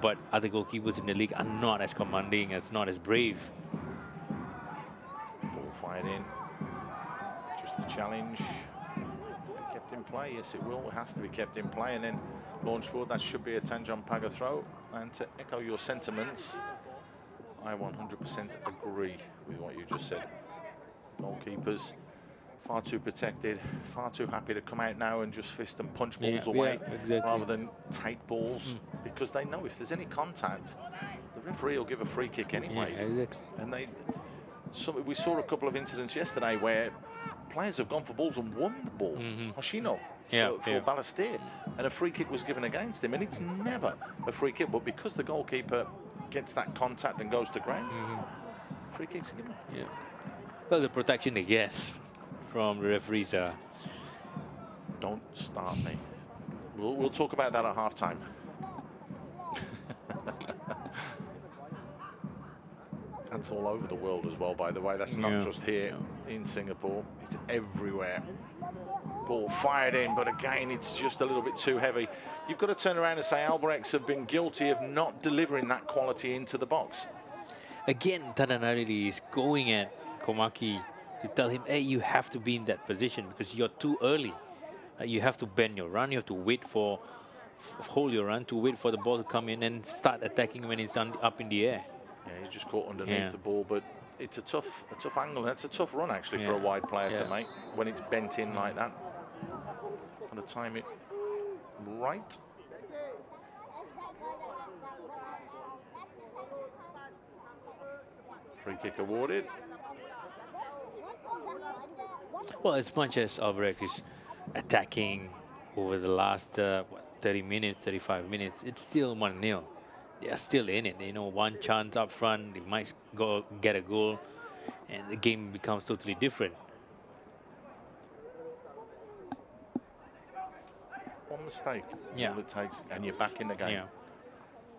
but other goalkeepers in the league are not as commanding, not as brave. Ball fired in. Just the challenge. Be kept in play. Yes, it will. It has to be kept in play and then launched forward. That should be a Tanjong Pagar throw. And to echo your sentiments, I 100% agree with what you just said. Goalkeepers far too protected, far too happy to come out now and just fist and punch balls away exactly. rather than take balls, because they know if there's any contact, the referee will give a free kick anyway. Yeah, exactly. And we saw a couple of incidents yesterday where players have gone for balls and won the ball. Hoshino for Balestier, and a free kick was given against him, and it's never a free kick, but because the goalkeeper gets that contact and goes to ground, free kicks are given. Yeah. Well, the protection they get from the referees are... Don't start me. We'll talk about that at halftime. That's all over the world as well, by the way. That's not just here in Singapore. It's everywhere. Ball fired in, but again, it's just a little bit too heavy. You've got to turn around and say Albirex have been guilty of not delivering that quality into the box. Again, Tadanari is going at Komaki to tell him, hey, you have to be in that position because you're too early. You have to bend your run. You have to wait for, hold your run to wait for the ball to come in and start attacking when it's up in the air. Yeah, he's just caught underneath the ball, but it's a tough angle. That's a tough run actually for a wide player to make when it's bent in like that. Got to time it right. Free kick awarded. Well, as much as Albirex is attacking over the last 30 minutes, 35 minutes, it's still 1-0. They are still in it. You know, one chance up front, they might go get a goal, and the game becomes totally different. One mistake, all it takes, and you're back in the game.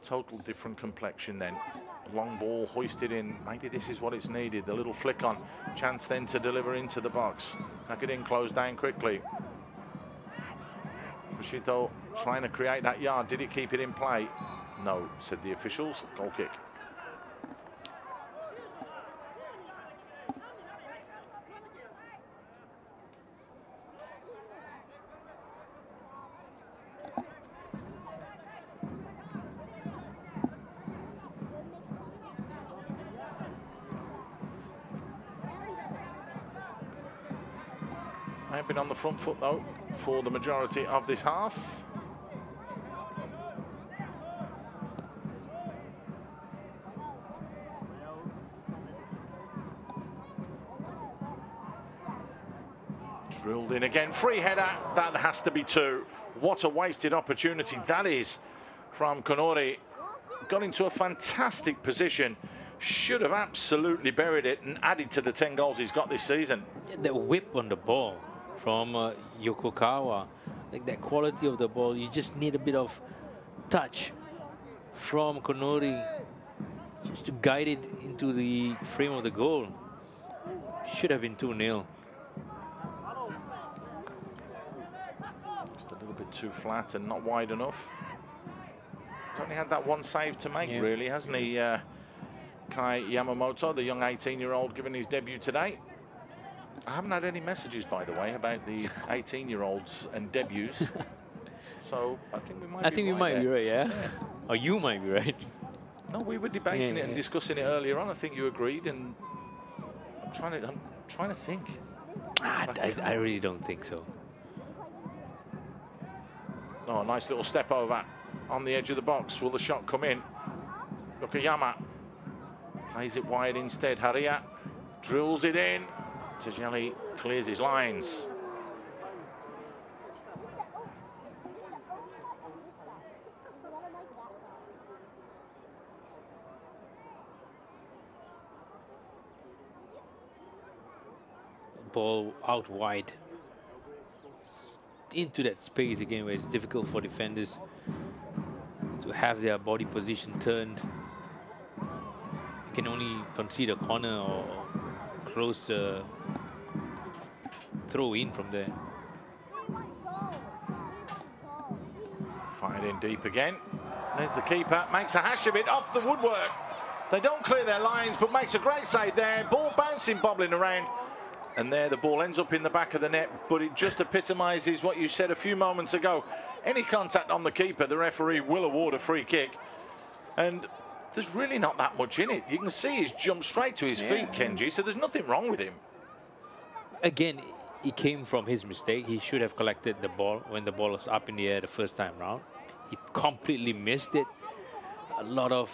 Total different complexion then. Long ball hoisted in. Maybe this is what it's needed. The little flick on. Chance then to deliver into the box. Nakadin closed down quickly. Rashito trying to create that yard. Did he keep it in play? No, said the officials. Goal kick. They've been on the front foot though for the majority of this half. Drilled in again, free header, that has to be two. What a wasted opportunity that is from Konori. Got into a fantastic position. Should have absolutely buried it and added to the 10 goals he's got this season. The whip on the ball from Yokokawa, like that quality of the ball, you just need a bit of touch from Konori just to guide it into the frame of the goal. Should have been 2-0. Just a little bit too flat and not wide enough. He's only had that one save to make, really, hasn't he? Kai Yamamoto, the young 18-year-old, given his debut today. I haven't had any messages, by the way, about the 18-year-olds and debuts. So I think we might. We might be right, yeah. Or you might be right. No, we were debating it and discussing it earlier on. I think you agreed, and I'm trying to think. I really don't think so. Oh, a nice little step over on the edge of the box. Will the shot come in? Nokayama plays it wide instead. Haria drills it in. Tajali clears his lines. Ball out wide into that space again, where it's difficult for defenders to have their body position turned. You can only concede a corner or close throw in from there. Fired in deep again. There's the keeper, makes a hash of it off the woodwork. They don't clear their lines, but makes a great save there. Ball bouncing, bobbling around. And there the ball ends up in the back of the net, but it just epitomises what you said a few moments ago. Any contact on the keeper, the referee will award a free kick. And there's really not that much in it. You can see he's jumped straight to his feet, Kenji, so there's nothing wrong with him. Again, it came from his mistake. He should have collected the ball when the ball was up in the air the first time round. He completely missed it. A lot of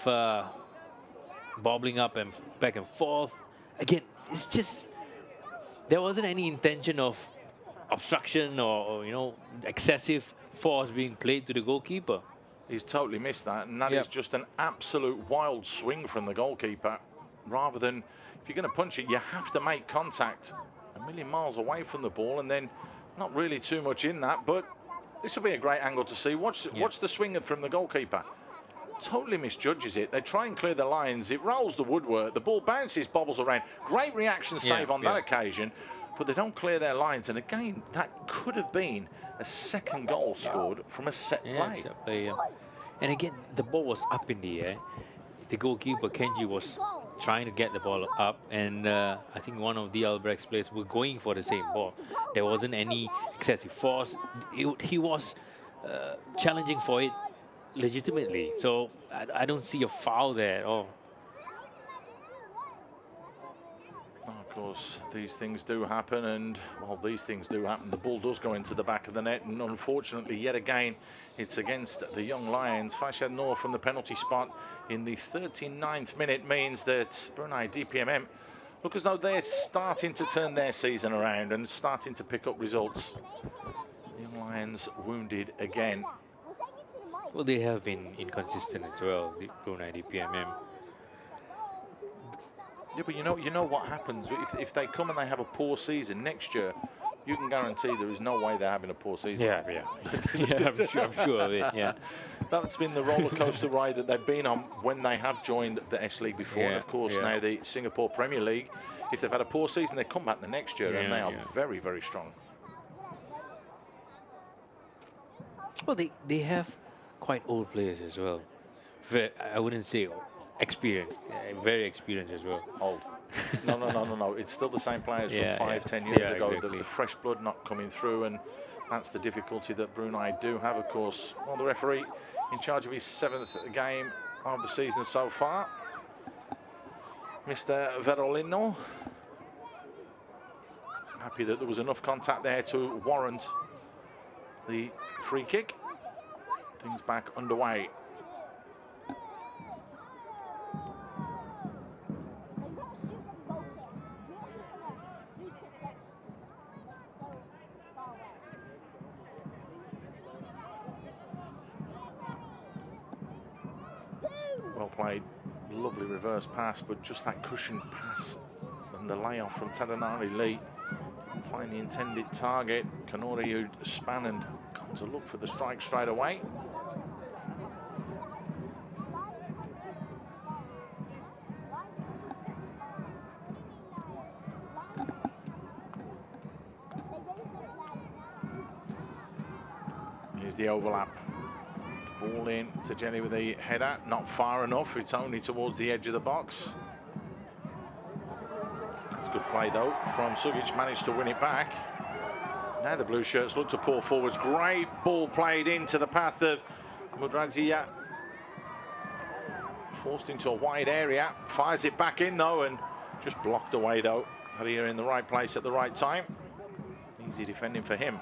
bobbling up and back and forth. Again, it's just, there wasn't any intention of obstruction or you know, excessive force being played to the goalkeeper. He's totally missed that, and that is just an absolute wild swing from the goalkeeper. Rather than, if you're going to punch it, you have to make contact a million miles away from the ball, and then not really too much in that, but this will be a great angle to see. Watch the swing from the goalkeeper. Totally misjudges it. They try and clear the lines. It rolls the woodwork. The ball bounces, bobbles around. Great reaction save on that occasion, but they don't clear their lines. And again, that could have been a second goal scored from a set play. And again, the ball was up in the air. The goalkeeper, Kenji, was trying to get the ball up, and I think one of the Albirex players were going for the same ball. There wasn't any excessive force. He was challenging for it legitimately. So I don't see a foul there at all. Of course, these things do happen, and well, these things do happen. The ball does go into the back of the net, and unfortunately, yet again, it's against the Young Lions. Fashad Noor from the penalty spot in the 39th minute means that Brunei DPMM look as though they're starting to turn their season around and starting to pick up results. The Young Lions wounded again. Well, they have been inconsistent as well, the Brunei DPMM. Yeah, but you know what happens if they come and they have a poor season next year. You can guarantee there is no way they're having a poor season. Yeah, yeah, I'm sure of it. Yeah, that's been the roller coaster ride that they've been on when they have joined the S League before. Yeah, and of course, now the Singapore Premier League. If they've had a poor season, they come back the next year and they are very, very strong. Well, they have quite old players as well. I wouldn't say experienced, very experienced as well. Old. No. It's still the same players from 5-10 years ago. Exactly. The fresh blood not coming through, and that's the difficulty that Brunei do have, of course. Well, the referee in charge of his 7th game of the season so far, Mr. Verolino. Happy that there was enough contact there to warrant the free kick. Things back underway. Well played, lovely reverse pass, but just that cushioned pass and the layoff from Tadanari Lee. Find the intended target. Kanori, who span and come to look for the strike straight away. Here's the overlap. Ball in to Jenny with the header, not far enough. It's only towards the edge of the box. That's good play though from Sugic, managed to win it back. Now the blue shirts look to pour forwards. Great ball played into the path of Mudradzia. Forced into a wide area, fires it back in though and just blocked away though. Haria in the right place at the right time. Easy defending for him.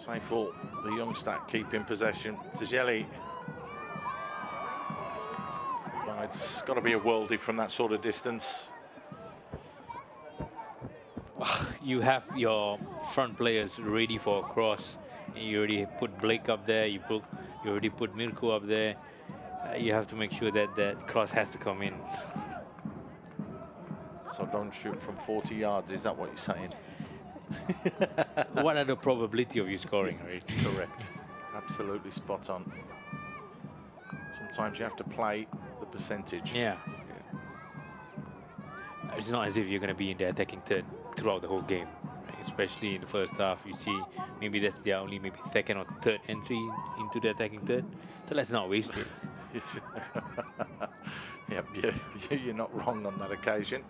Saiful, the youngster, keeping possession. Tajeli. Well, it's got to be a worldie from that sort of distance. You have your front players ready for a cross. You already put Blake up there. You already put Mirko up there. You have to make sure that that cross has to come in. So don't shoot from 40 yards. Is that what you're saying? What are the probability of you scoring, right? Correct. Absolutely spot on. Sometimes you have to play the percentage. Yeah. It's not as if you're going to be in the attacking third throughout the whole game, right? Especially in the first half. You see, maybe that's their only maybe second or third entry into the attacking third. So let's not waste it. Yep, you're not wrong on that occasion.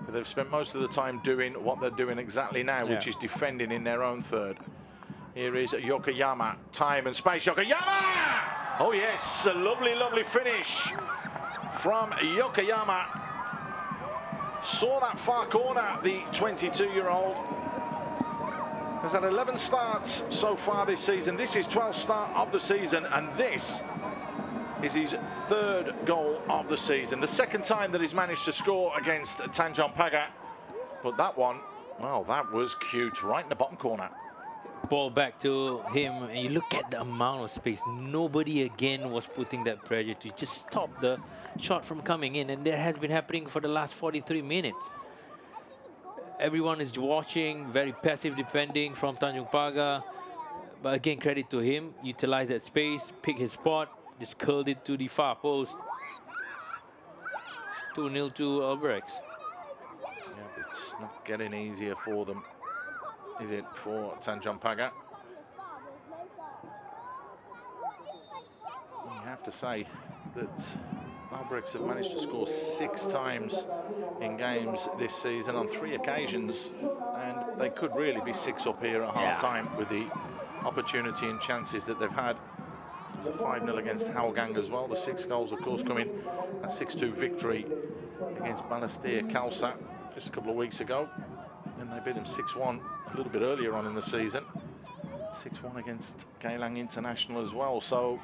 But they've spent most of the time doing what they're doing exactly now, which is defending in their own third. Here is Yokoyama. Time and space. Yokoyama! Oh, yes. A lovely, lovely finish from Yokoyama. Saw that far corner, the 22-year-old. Has had 11 starts so far this season. This is 12th start of the season, and this is his 3rd goal of the season. The 2nd time that he's managed to score against Tanjong Pagar. But that one, well, that was cute, right in the bottom corner. Ball back to him, and you look at the amount of space. Nobody again was putting that pressure to just stop the shot from coming in, and that has been happening for the last 43 minutes. Everyone is watching, very passive defending from Tanjong Pagar. But again, credit to him, utilize that space, pick his spot, just curled it to the far post. 2-0 to Albirex. Yeah, it's not getting easier for them, is it, for Tanjong Pagar? You have have to say that Albirex have managed to score 6 times in games this season on 3 occasions, and they could really be 6 up here at half-time with the opportunity and chances that they've had. It was a 5-0 against Hougang as well. The 6 goals, of course, coming a 6-2 victory against Balestier Khalsa just a couple of weeks ago. And they beat them 6-1 a little bit earlier on in the season. 6-1 against Geylang International as well. So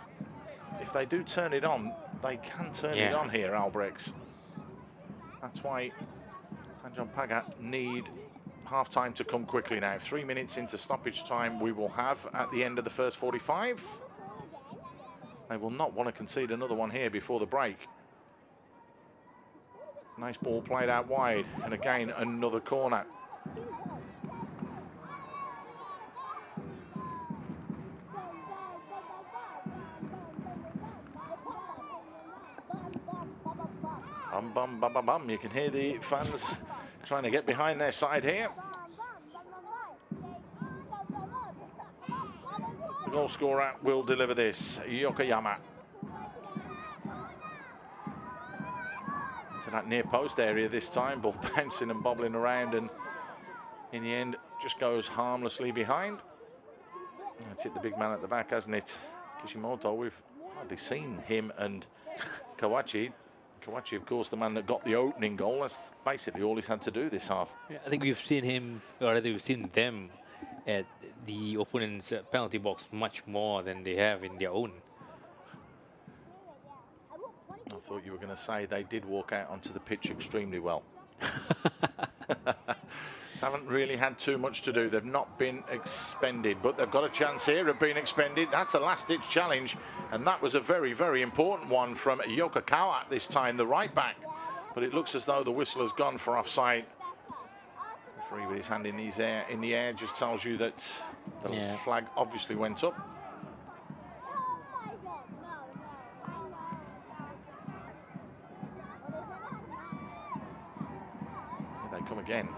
if they do turn it on, they can turn it on here, Albirex. That's why Tanjong Pagar need half-time to come quickly now. 3 minutes into stoppage time we will have at the end of the first 45. They will not want to concede another one here before the break. Nice ball played out wide, and again another corner. Bum, bum, bum, bum, bum. You can hear the fans trying to get behind their side here. The goal scorer will deliver this, Yokoyama. To that near post area this time, ball bouncing and bobbling around, and in the end just goes harmlessly behind. It's hit the big man at the back, hasn't it? Kishimoto, we've hardly seen him and Kawachi. Kawachi, of course, the man that got the opening goal. That's basically all he's had to do this half. Yeah, I think we've seen him, or rather we've seen them at the opponent's penalty box much more than they have in their own. I thought you were going to say they did walk out onto the pitch extremely well. Haven't really had too much to do. They've not been expended, but they've got a chance here of being expended. That's a last-ditch challenge, and that was a very, very important one from Yokokawa this time, the right back. But it looks as though the whistle has gone for offside. The referee with his hand in the air just tells you that the flag obviously went up. Here they come again.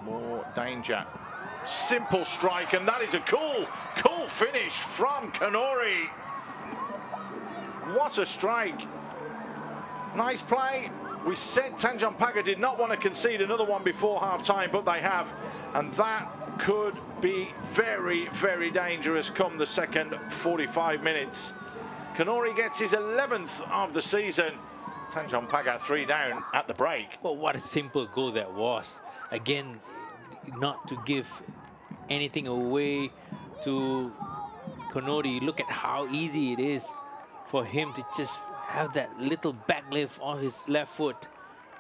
More danger. Simple strike, and that is a cool finish from Kanori. What a strike. Nice play. We said Tanjong Pagar did not want to concede another one before half-time, but they have. And that could be very, very dangerous come the second 45 minutes. Kanori gets his 11th of the season. Tanjong Pagar 3 down at the break. Well, what a simple goal that was. Again, not to give anything away to Kanori. Look at how easy it is for him to just have that little back lift on his left foot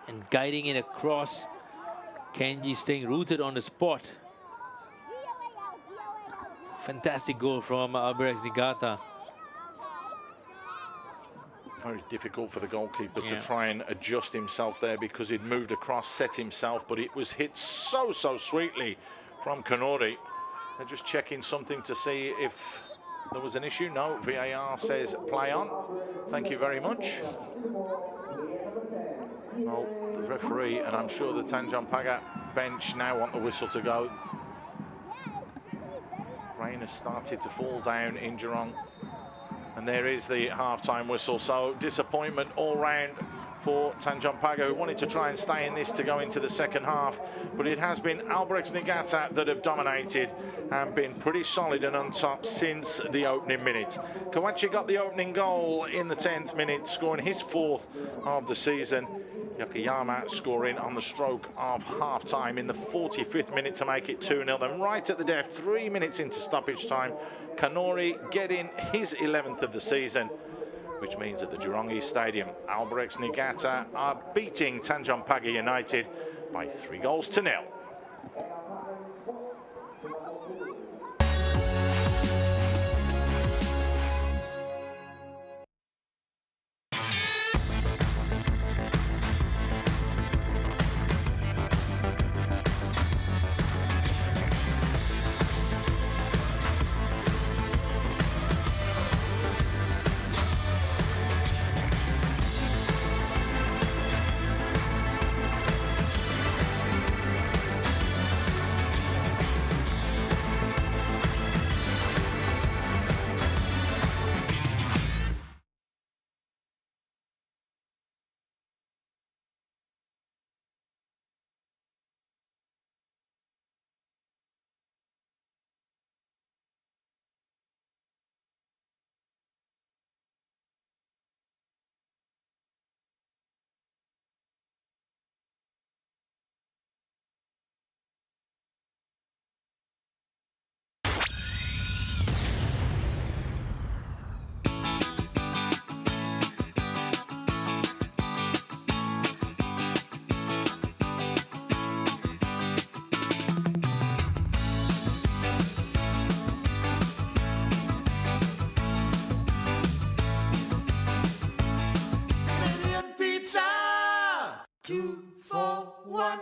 and guiding it across. Kenji staying rooted on the spot. Fantastic goal from Albirex Niigata. Very difficult for the goalkeeper to try and adjust himself there, because he'd moved across, set himself, but it was hit so sweetly from Kanori. They're just checking something to see if there was an issue. No, VAR says play on. Thank you very much. Well, the referee, and I'm sure the Tanjong Pagar bench now want the whistle to go. Rain has started to fall down in Jurong. And there is the half-time whistle. So disappointment all round for Tanjong Pagar, who wanted to try and stay in this to go into the second half. But it has been Albirex Niigata that have dominated and been pretty solid and on top since the opening minute. Kawachi got the opening goal in the 10th minute, scoring his 4th of the season. Yokoyama scoring on the stroke of half-time in the 45th minute to make it 2-0. Then right at the death, 3 minutes into stoppage time, Kanori getting his 11th of the season, which means at the Jurong East Stadium, Albirex Niigata are beating Tanjong Pagar United by 3-0. 2, 4, 1.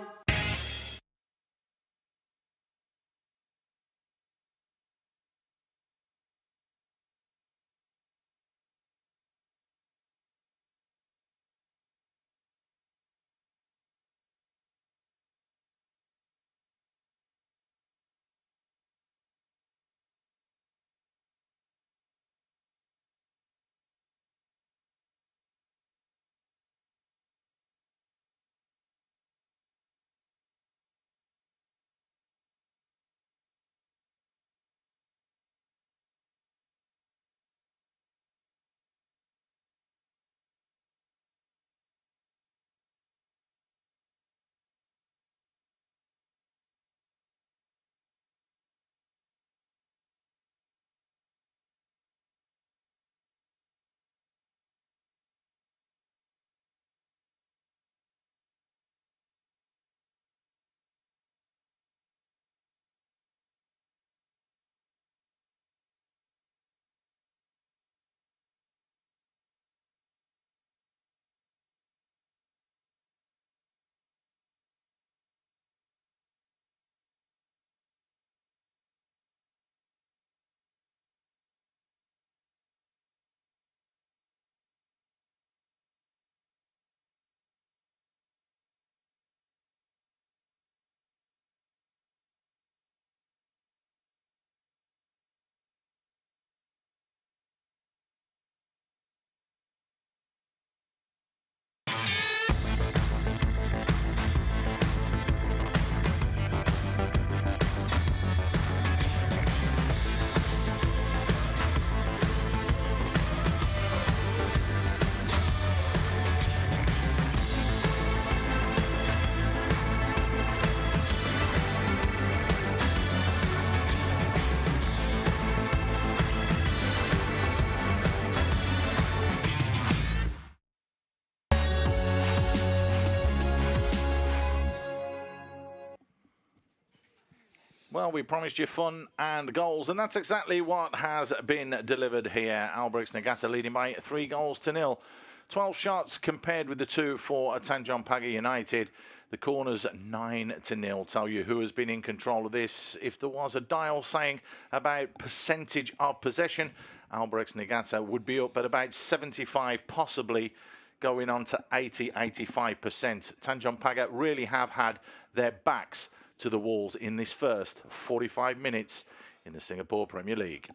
Well, we promised you fun and goals, and that's exactly what has been delivered here. Albirex Niigata leading by 3 goals to 0. 12 shots compared with the 2 for Tanjong Pagar United. The corners 9 to 0. Tell you who has been in control of this. If there was a dial saying about percentage of possession, Albirex Niigata would be up at about 75, possibly going on to 80-85%. Tanjong Pagar really have had their backs to the walls in this first 45 minutes in the Singapore Premier League.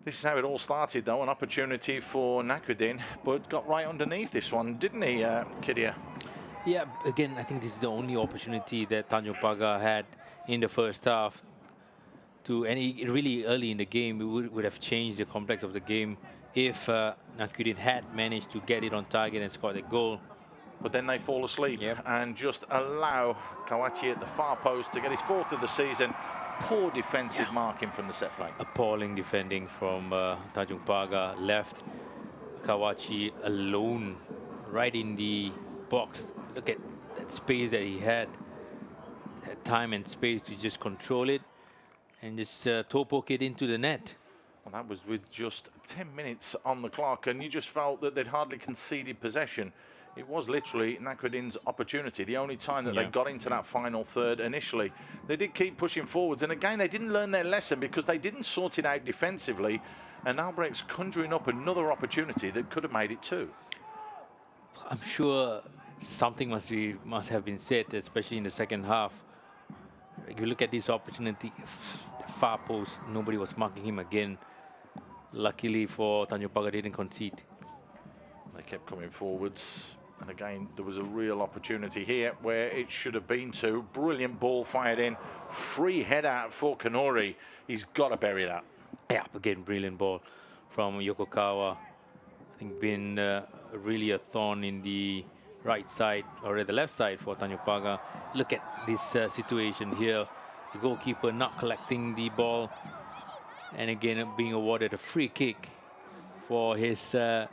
This is how it all started, though, an opportunity for Nakudin, but got right underneath this one, didn't he, Kidia? Yeah, again, I think this is the only opportunity that Tanjong Pagar had in the first half. Really early in the game, it would have changed the complex of the game if Nakudin had managed to get it on target and score the goal. But then they fall asleep and just allow Kawachi at the far post to get his 4th of the season. Poor defensive marking from the set play. Appalling defending from Tanjong Pagar. Left Kawachi alone right in the box. Look at that space that he had time and space to just control it and just toe poke it into the net. Well, that was with just 10 minutes on the clock, and you just felt that they'd hardly conceded possession. It was literally Nakudin's opportunity, the only time that they got into that final third initially. They did keep pushing forwards, and again, they didn't learn their lesson because they didn't sort it out defensively, and Albirex conjuring up another opportunity that could have made it 2. I'm sure something must have been said, especially in the second half. If you look at this opportunity, far post, nobody was marking him again. Luckily for Tanjong Pagar, they didn't concede. They kept coming forwards. And again, there was a real opportunity here where it should have been 2. Brilliant ball fired in. Free header for Kanori. He's got to bury that. Yeah, again, brilliant ball from Yokokawa. I think been really a thorn in the right side or the left side for Tanjong Pagar. Look at this situation here. The goalkeeper not collecting the ball. And again, being awarded a free kick for his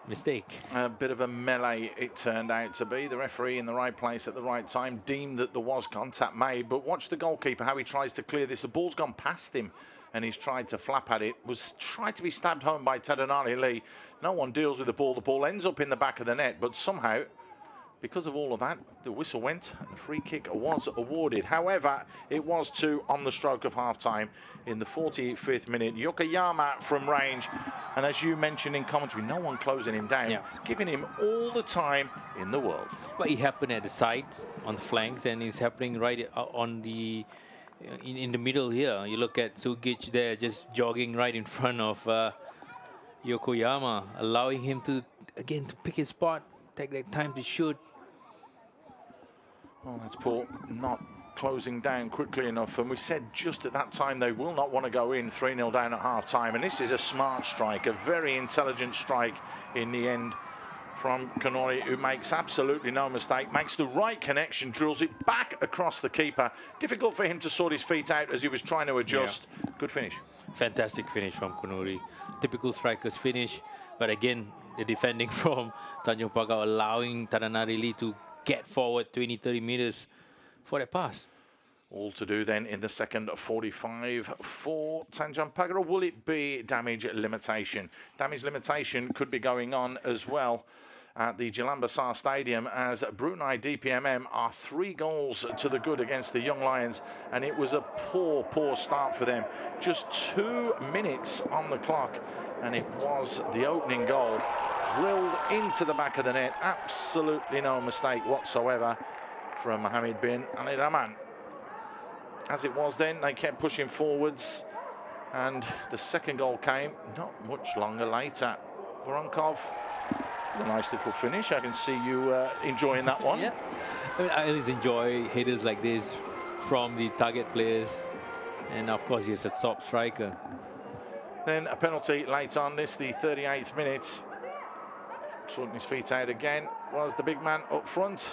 mistake. A bit of a melee it turned out to be. The referee in the right place at the right time deemed that there was contact made, but watch the goalkeeper, how he tries to clear this. The ball's gone past him and he's tried to flap at it. Was tried to be stabbed home by Tadanari Lee. No one deals with the ball. The ball ends up in the back of the net, but somehow because of all of that, the whistle went and the free kick was awarded. However, it was two on the stroke of half-time in the 45th minute. Yokoyama from range, and as you mentioned in commentary, no one closing him down, giving him all the time in the world. But it happened at the sides, on the flanks, and it's happening right on the in the middle here. You look at Sugic there, just jogging right in front of Yokoyama, allowing him to again to pick his spot, take that time to shoot. Well, that's Paul not closing down quickly enough, and we said just at that time they will not want to go in 3-0 down at half-time, and this is a smart strike, a very intelligent strike in the end from Kanori, who makes absolutely no mistake, makes the right connection, drills it back across the keeper. Difficult for him to sort his feet out as he was trying to adjust. Good finish. Fantastic finish from Kanori. Typical striker's finish, but again, the defending from Tanjong Pagar allowing Taranari Lee to get forward 20-30 meters for that pass. All to do then in the second 45 for Tanjong Pagar, or will it be damage limitation? Damage limitation could be going on as well at the Jalan Besar Stadium, as Brunei DPMM are 3 goals to the good against the Young Lions, and it was a poor start for them. Just 2 minutes on the clock, and it was the opening goal, drilled into the back of the net. Absolutely no mistake whatsoever from Mohammed bin Ali Rahman. As it was then, they kept pushing forwards, and the second goal came not much longer later. Voronkov, a nice little finish. I can see you enjoying that one. Yeah, I mean, I always enjoy headers like this from the target players, and of course he's a top striker. Then a penalty late on this, the 38th minute. Sorting his feet out again was the big man up front.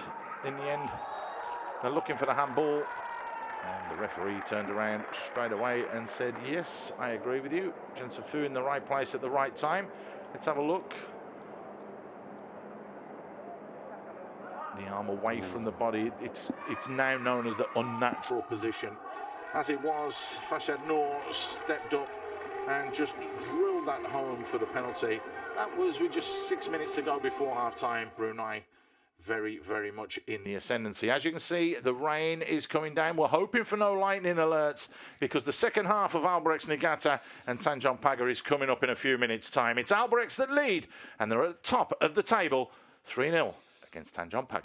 In the end, they're looking for the handball, and the referee turned around straight away and said, yes, I agree with you. Jensen Fu in the right place at the right time. Let's have a look. The arm away from the body. It's now known as the unnatural position. As it was, Fashad Noor stepped up and just drilled that home for the penalty. That was with just 6 minutes to go before half-time. Brunei very much in the ascendancy. As you can see, the rain is coming down. We're hoping for no lightning alerts, because the second half of Albirex Niigata and Tanjong Pagar is coming up in a few minutes' time. It's Albirex that lead, and they're at the top of the table, 3-0 against Tanjong Pagar.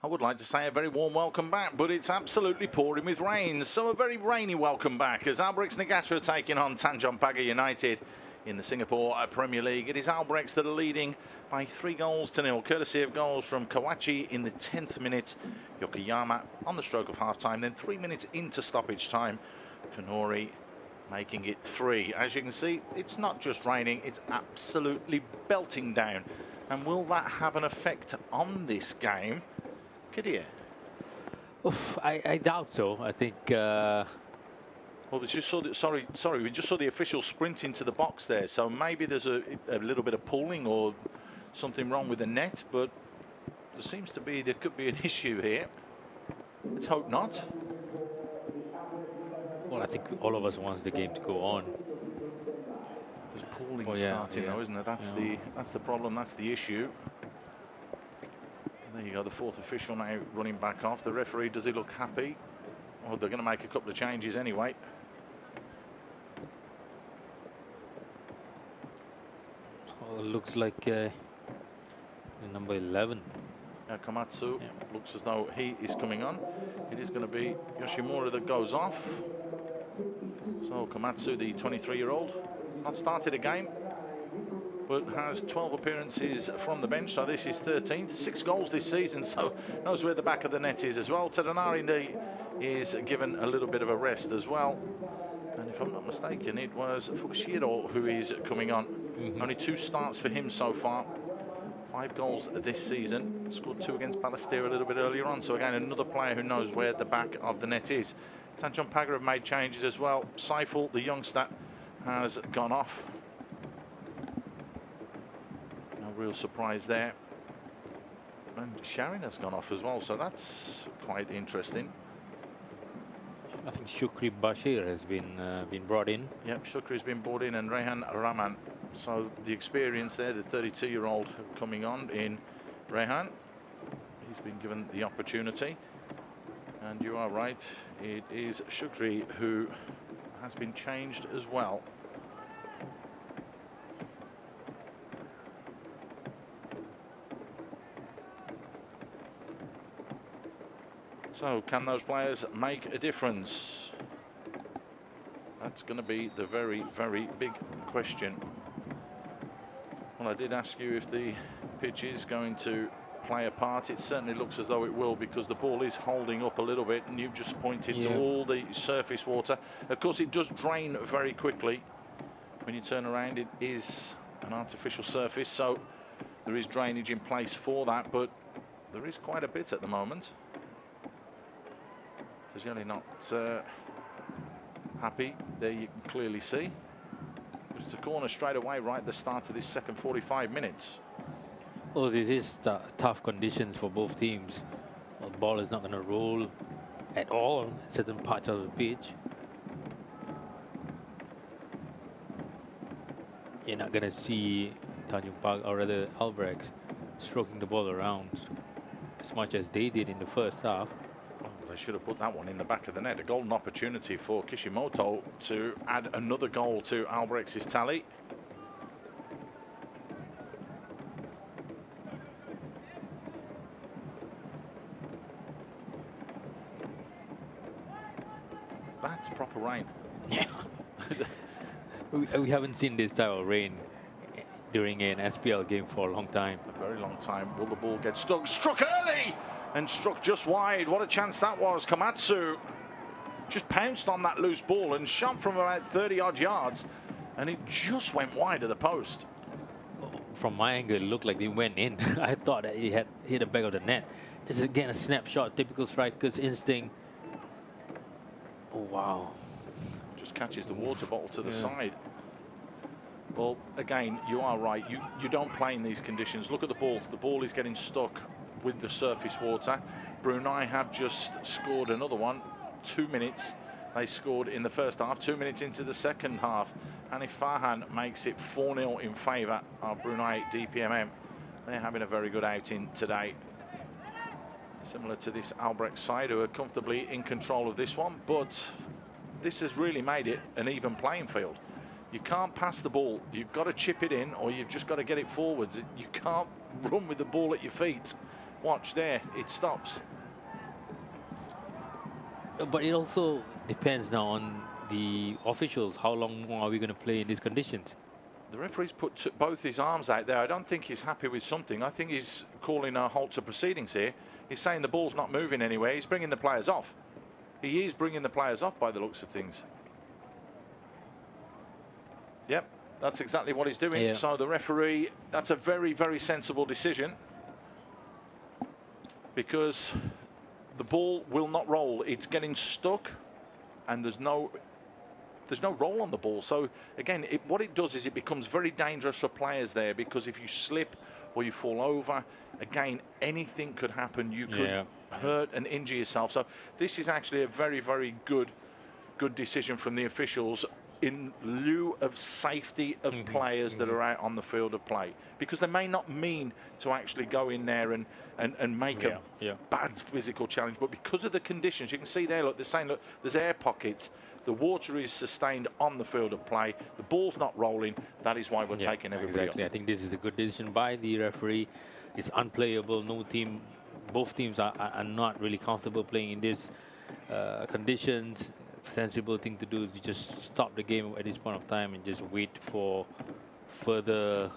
would like to say a very warm welcome back, but it's absolutely pouring with rain. So a very rainy welcome back as Albirex Niigata are taking on Tanjong Pagar United in the Singapore Premier League. It is Albirex that are leading by 3-0, courtesy of goals from Kawachi in the 10th minute, Yokoyama on the stroke of half-time, then 3 minutes into stoppage time, Kanori making it 3. As you can see, it's not just raining, it's absolutely belting down. And will that have an effect on this game? Kadir? I doubt so. I think... Well, we just saw the, we just saw the official sprint into the box there, so maybe there's a little bit of pulling or something wrong with the net, but there could be an issue here. Let's hope not. Well, I think all of us wants the game to go on. There's pulling starting though, isn't there? That's the problem, that's the issue. There you go, the fourth official now running back off. The referee, does he look happy? Well, they're going to make a couple of changes anyway. Well, it looks like number 11. Komatsu looks as though he is coming on. It is going to be Yoshimura that goes off. So Komatsu, the 23-year-old, not started a game, but has 12 appearances from the bench, so this is 13th. 6 goals this season, so knows where the back of the net is as well. Tadanari is given a little bit of a rest as well. And if I'm not mistaken, it was Fukushiro who is coming on. Only 2 starts for him so far. 5 goals this season. Scored 2 against Balestier a little bit earlier on. So again, another player who knows where the back of the net is. Tanjong Pagar have made changes as well. Seifel, the youngster, has gone off. No real surprise there. And Sharon has gone off as well, so that's quite interesting. I think Shukri Bashir has been brought in. Yep, Shukri has been brought in, and Rehan Rahman. So the experience there, the 32-year-old coming on in Rehan. He's been given the opportunity. And you are right, it is Shukri who has been changed as well. So can those players make a difference? That's going to be the very, very big question. Well, I did ask you if the pitch is going to play a part. It certainly looks as though it will, because the ball is holding up a little bit, and you've just pointed to all the surface water. Of course, it does drain very quickly when you turn around. It is an artificial surface, so there is drainage in place for that, but there is quite a bit at the moment. Tajeli not happy, there you can clearly see. But it's a corner straight away right at the start of this second 45 minutes. Oh, this is tough conditions for both teams. The ball is not going to roll at all in certain parts of the pitch. You're not going to see Tanjong Pagar, or rather Albirex, stroking the ball around as much as they did in the first half. Oh, they should have put that one in the back of the net. A golden opportunity for Kishimoto to add another goal to Albrex's tally. That's proper rain. Yeah. we haven't seen this type of rain during an SPL game for a long time. A very long time. Will the ball get stuck? Struck early and struck just wide. What a chance that was. Komatsu just pounced on that loose ball and shot from about 30-odd yards, and it just went wide of the post. From my angle, it looked like it went in. I thought that he had hit the back of the net. This is again a snapshot, typical striker's instinct. Oh, wow. Just catches the water bottle to the side. Well, again, you are right. You don't play in these conditions. Look at the ball. The ball is getting stuck with the surface water. Brunei have just scored another one. 2 minutes. They scored in the first half. 2 minutes into the second half. Hanif Farhan makes it 4-0 in favour of Brunei DPMM. They're having a very good outing today. Similar to this Albirex side, who are comfortably in control of this one, but this has really made it an even playing field. You can't pass the ball, you've got to chip it in, or you've just got to get it forwards. You can't run with the ball at your feet. Watch there, it stops. But it also depends now on the officials. How long more are we going to play in these conditions? The referee's put both his arms out there. I don't think he's happy with something. I think he's calling a halt to proceedings here. He's saying the ball's not moving anywhere. He's bringing the players off. He is bringing the players off by the looks of things. Yep, that's exactly what he's doing. Yeah. So the referee, that's a very, very sensible decision, because the ball will not roll. It's getting stuck, and there's no roll on the ball. So again, what it does is it becomes very dangerous for players there, because if you slip or you fall over, again, anything could happen. You could hurt and injure yourself. So this is actually a very, very good decision from the officials in lieu of safety of players that are out on the field of play, because they may not mean to actually go in there and make a bad physical challenge, but because of the conditions, you can see there, look, they're saying, look, there's air pockets, the water is sustained on the field of play, the ball's not rolling, that is why we're taking everybody exactly. off. I think this is a good decision by the referee. It's unplayable. Both teams are not really comfortable playing in these conditions. Sensible thing to do is you just stop the game at this point of time and just wait for further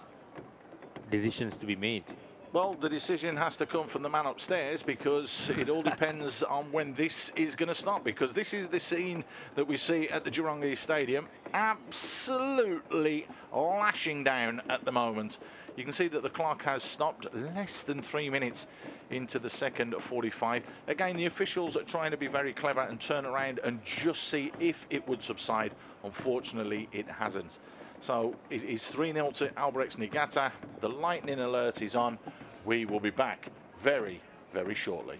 decisions to be made. Well, the decision has to come from the man upstairs, because it all depends on when this is going to stop, because this is the scene that we see at the Jurong East Stadium, absolutely lashing down at the moment. You can see that the clock has stopped less than 3 minutes into the second 45. Again, the officials are trying to be very clever and turn around and just see if it would subside. Unfortunately, it hasn't. So it is 3-0 to Albirex Niigata. The lightning alert is on. We will be back very, very shortly.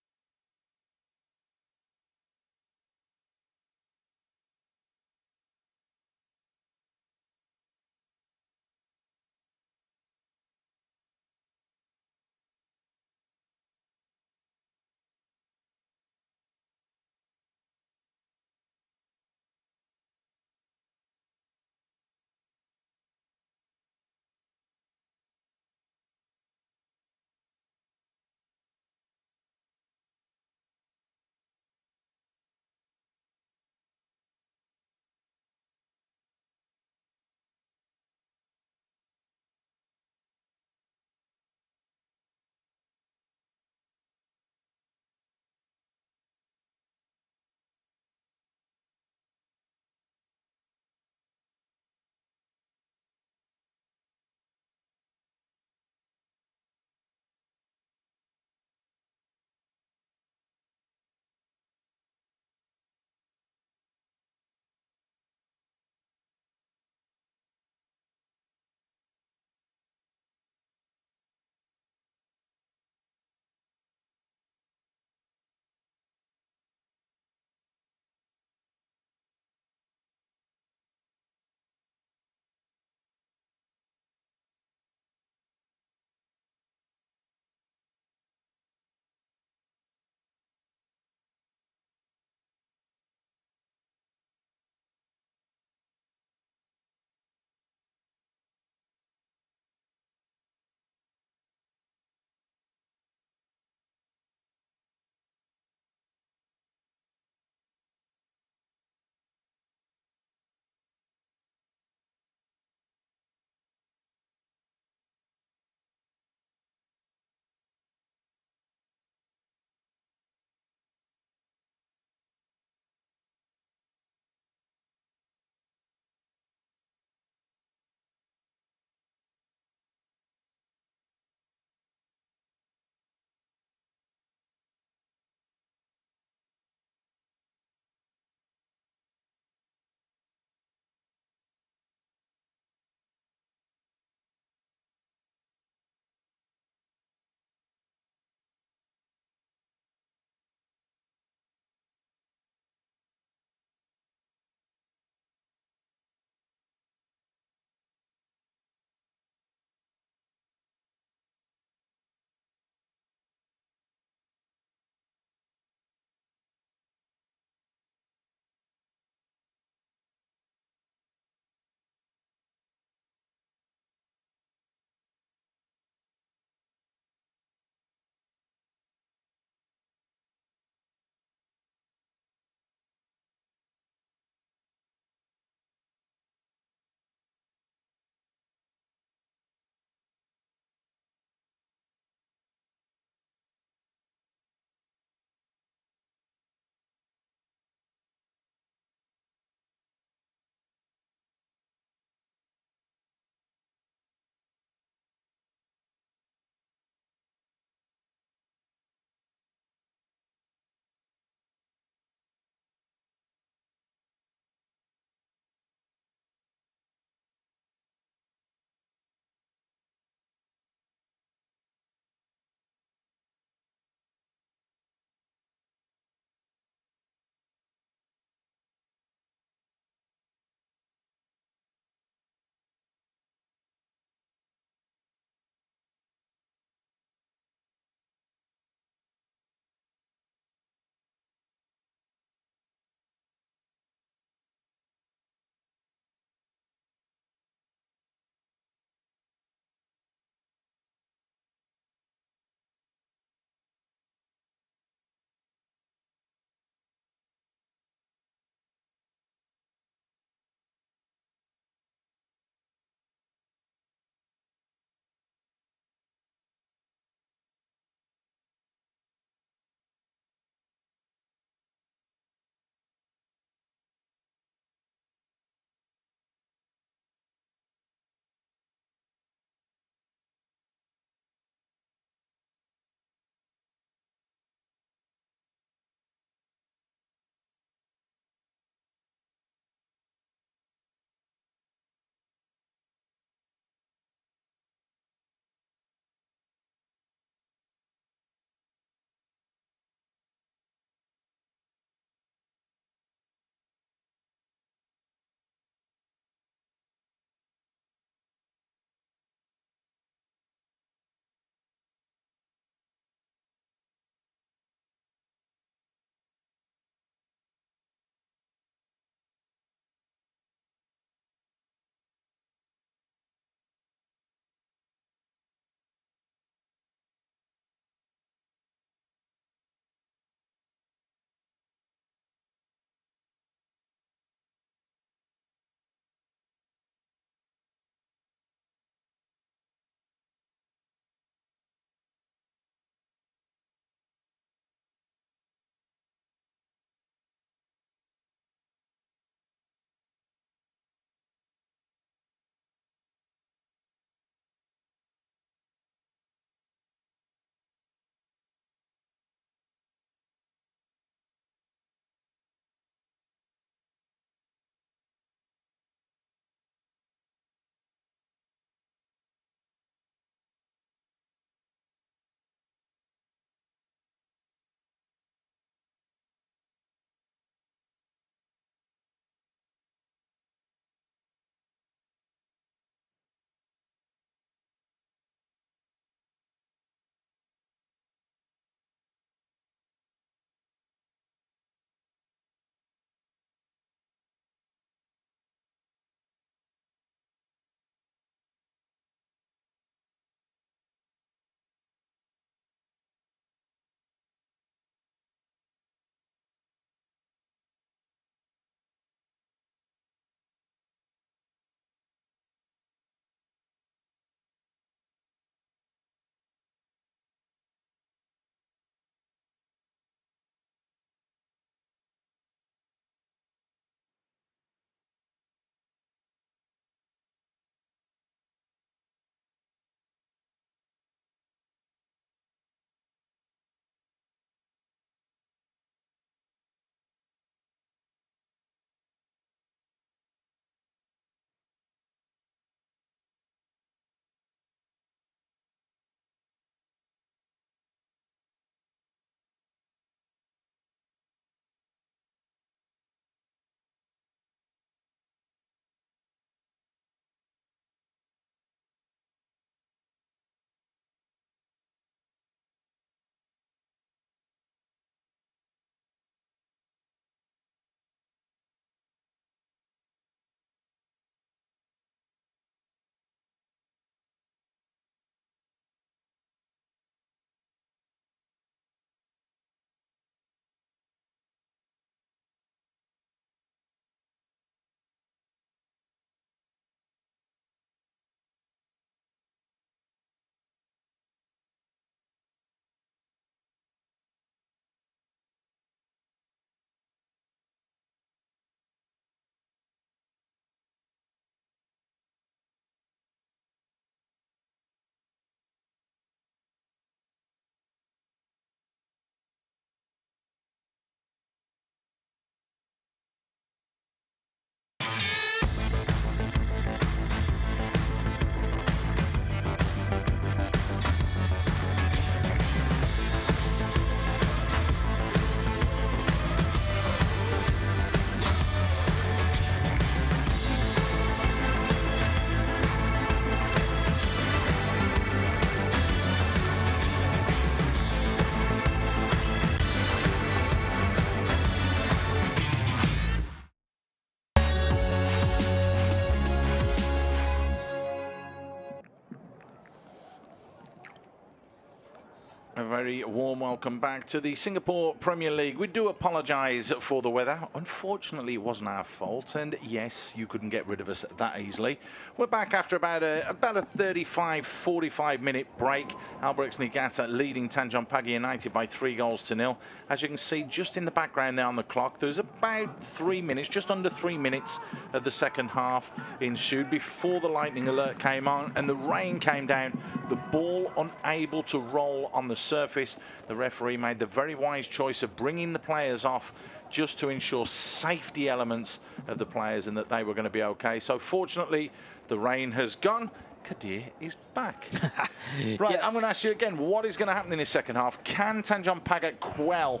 very warm welcome back to the Singapore Premier League. We do apologise for the weather. Unfortunately, it wasn't our fault, and yes, you couldn't get rid of us that easily. We're back after about a 35-45 minute break. Albirex Niigata leading Tanjong Pagar United by 3-0. As you can see, just in the background there on the clock, there's about 3 minutes, just under 3 minutes of the second half ensued before the lightning alert came on and the rain came down. The ball unable to roll on the surface. The referee made the very wise choice of bringing the players off just to ensure safety elements of the players and that they were going to be okay. So fortunately, the rain has gone. Kadir is back. Right, yeah. I'm going to ask you again, what is going to happen in the second half? Can Tanjong Pagar quell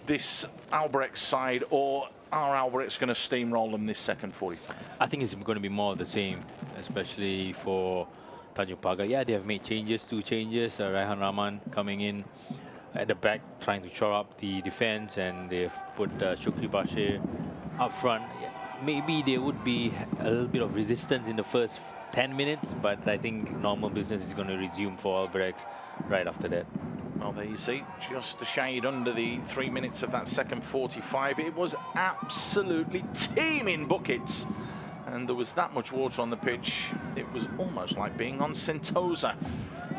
this Albirex side, or are Albirex going to steamroll them this second 45? I think it's going to be more of the same, especially for Tanjong Pagar. Yeah, they have made changes, 2 changes. Raihan Rahman coming in at the back, trying to shore up the defense, and they've put Shukri Bashir up front. Yeah, maybe there would be a little bit of resistance in the first 10 minutes, but I think normal business is going to resume for Albirex right after that. Well, there you see, just a shade under the 3 minutes of that second 45. It was absolutely teeming buckets, and there was that much water on the pitch. It was almost like being on Sentosa,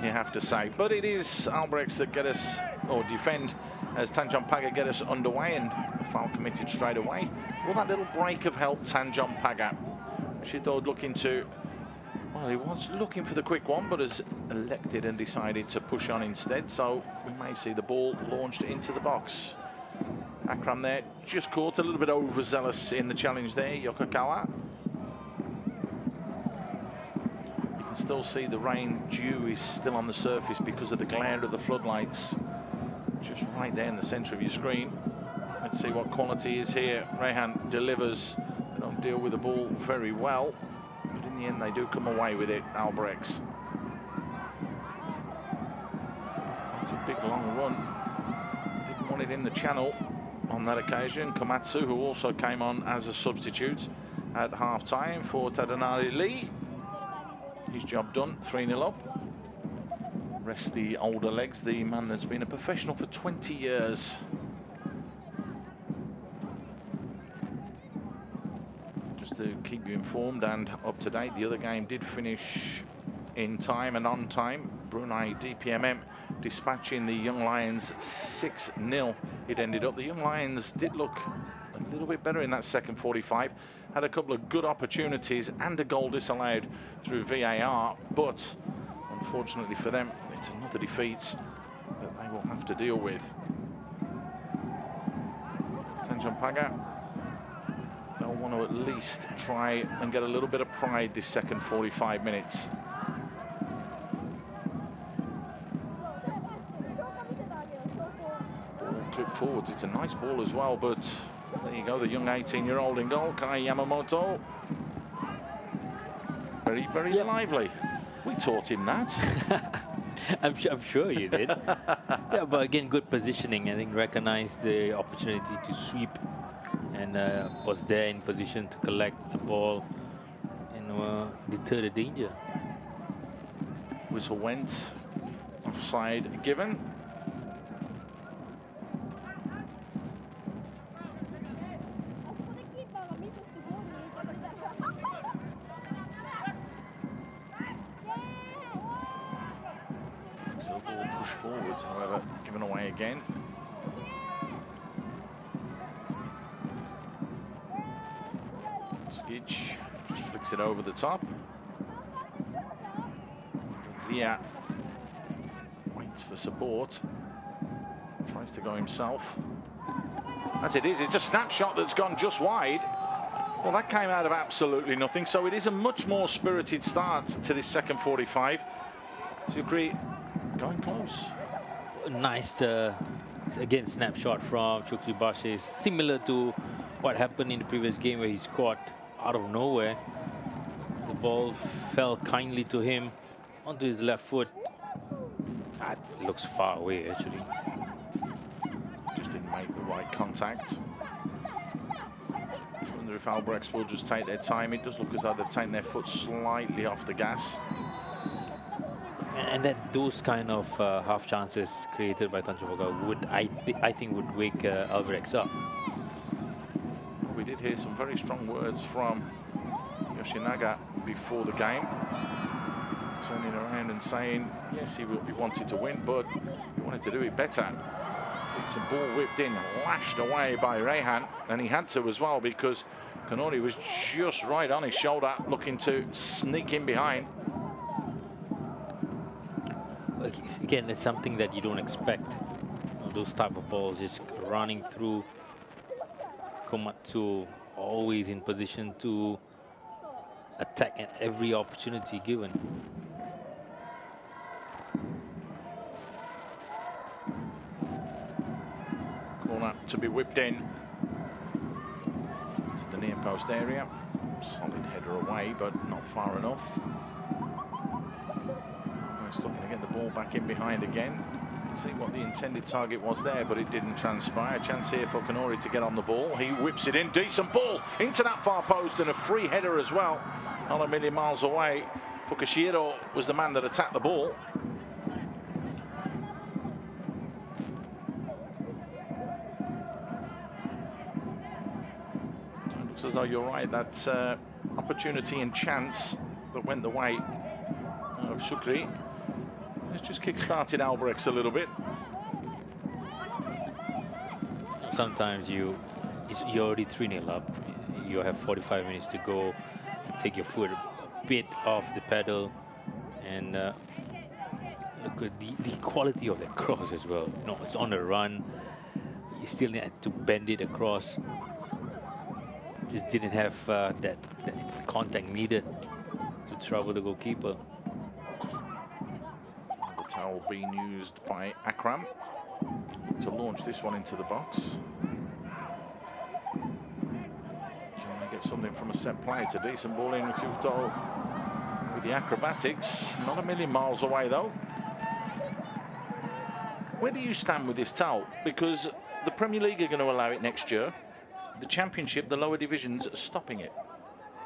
you have to say. But it is Albirex that get us, or defend, as Tanjong Pagar get us underway, and foul committed straight away. Will that little break have helped Tanjong Pagar? Shidod looking to, well, he was looking for the quick one, but has elected and decided to push on instead. So we may see the ball launched into the box. Akram there, just caught a little bit overzealous in the challenge there, Yokokawa. You can still see the rain dew is still on the surface because of the glare of the floodlights. Just right there in the centre of your screen. Let's see what quality is here. Raihan delivers. They don't deal with the ball very well, but in the end they do come away with it, Albirex. It's a big long run. Didn't want it in the channel on that occasion. Komatsu, who also came on as a substitute at half-time for Tadanari Lee. His job done, 3-0 up. Rest the older legs, the man that's been a professional for 20 years. Just to keep you informed and up to date, the other game did finish in time and on time. Brunei DPMM dispatching the Young Lions 6-0. It ended up. The Young Lions did look a little bit better in that second 45. Had a couple of good opportunities and a goal disallowed through VAR, but unfortunately for them, it's another defeat that they will have to deal with. Tanjong Pagar, they'll want to at least try and get a little bit of pride this second 45 minutes. Ball clipped forwards. It's a nice ball as well, but there you go, the young 18-year-old in goal, Kai Yamamoto. Very, very lively. We taught him that. I'm sure you did. Yeah, but again, good positioning. I think recognized the opportunity to sweep and was there in position to collect the ball and deter the danger. Whistle went. Offside given. Forwards, however, given away again. Skitch just flicks it over the top. Zia waits for support. Tries to go himself. As it is, it's a snapshot that's gone just wide. Well, that came out of absolutely nothing. So it is a much more spirited start to this second 45. Sukri going close. Nice, again, snapshot from Shukri Bashir. Similar to what happened in the previous game where he scored out of nowhere. The ball fell kindly to him onto his left foot. That looks far away, actually. Just didn't make the right contact. I wonder if Albirex will just take their time. It does look as though they've taken their foot slightly off the gas. And that those kind of half chances created by Tanjong Pagar would, I think, would wake Albirex up. We did hear some very strong words from Yoshinaga before the game, turning around and saying, yes, he wanted to win, but he wanted to do it better. Decent ball whipped in, lashed away by Rehan, and he had to as well because Kanori was just right on his shoulder, looking to sneak in behind. Again, it's something that you don't expect. Those type of balls just running through. Komatsu always in position to attack at every opportunity given. Corner to be whipped in to the near post area. Solid header away, but not far enough. He's looking to get the ball back in behind again. See what the intended target was there, but it didn't transpire. Chance here for Kanori to get on the ball. He whips it in. Decent ball into that far post and a free header as well. Not a million miles away. Fukushiro was the man that attacked the ball. So it looks as though you're right. That opportunity and chance that went the way of Shukri. It's just kick-started Albirex a little bit. Sometimes you're already 3-0 up. You have 45 minutes to go. You take your foot a bit off the pedal, and look at the quality of that cross as well. No, it's on the run. You still need to bend it across. Just didn't have that contact needed to trouble the goalkeeper. The towel being used by Akram to launch this one into the box. Can they get something from a set play? It's a decent ball in Kyoto with the acrobatics. Not a million miles away though. Where do you stand with this towel? Because the Premier League are going to allow it next year. The Championship, the lower divisions, are stopping it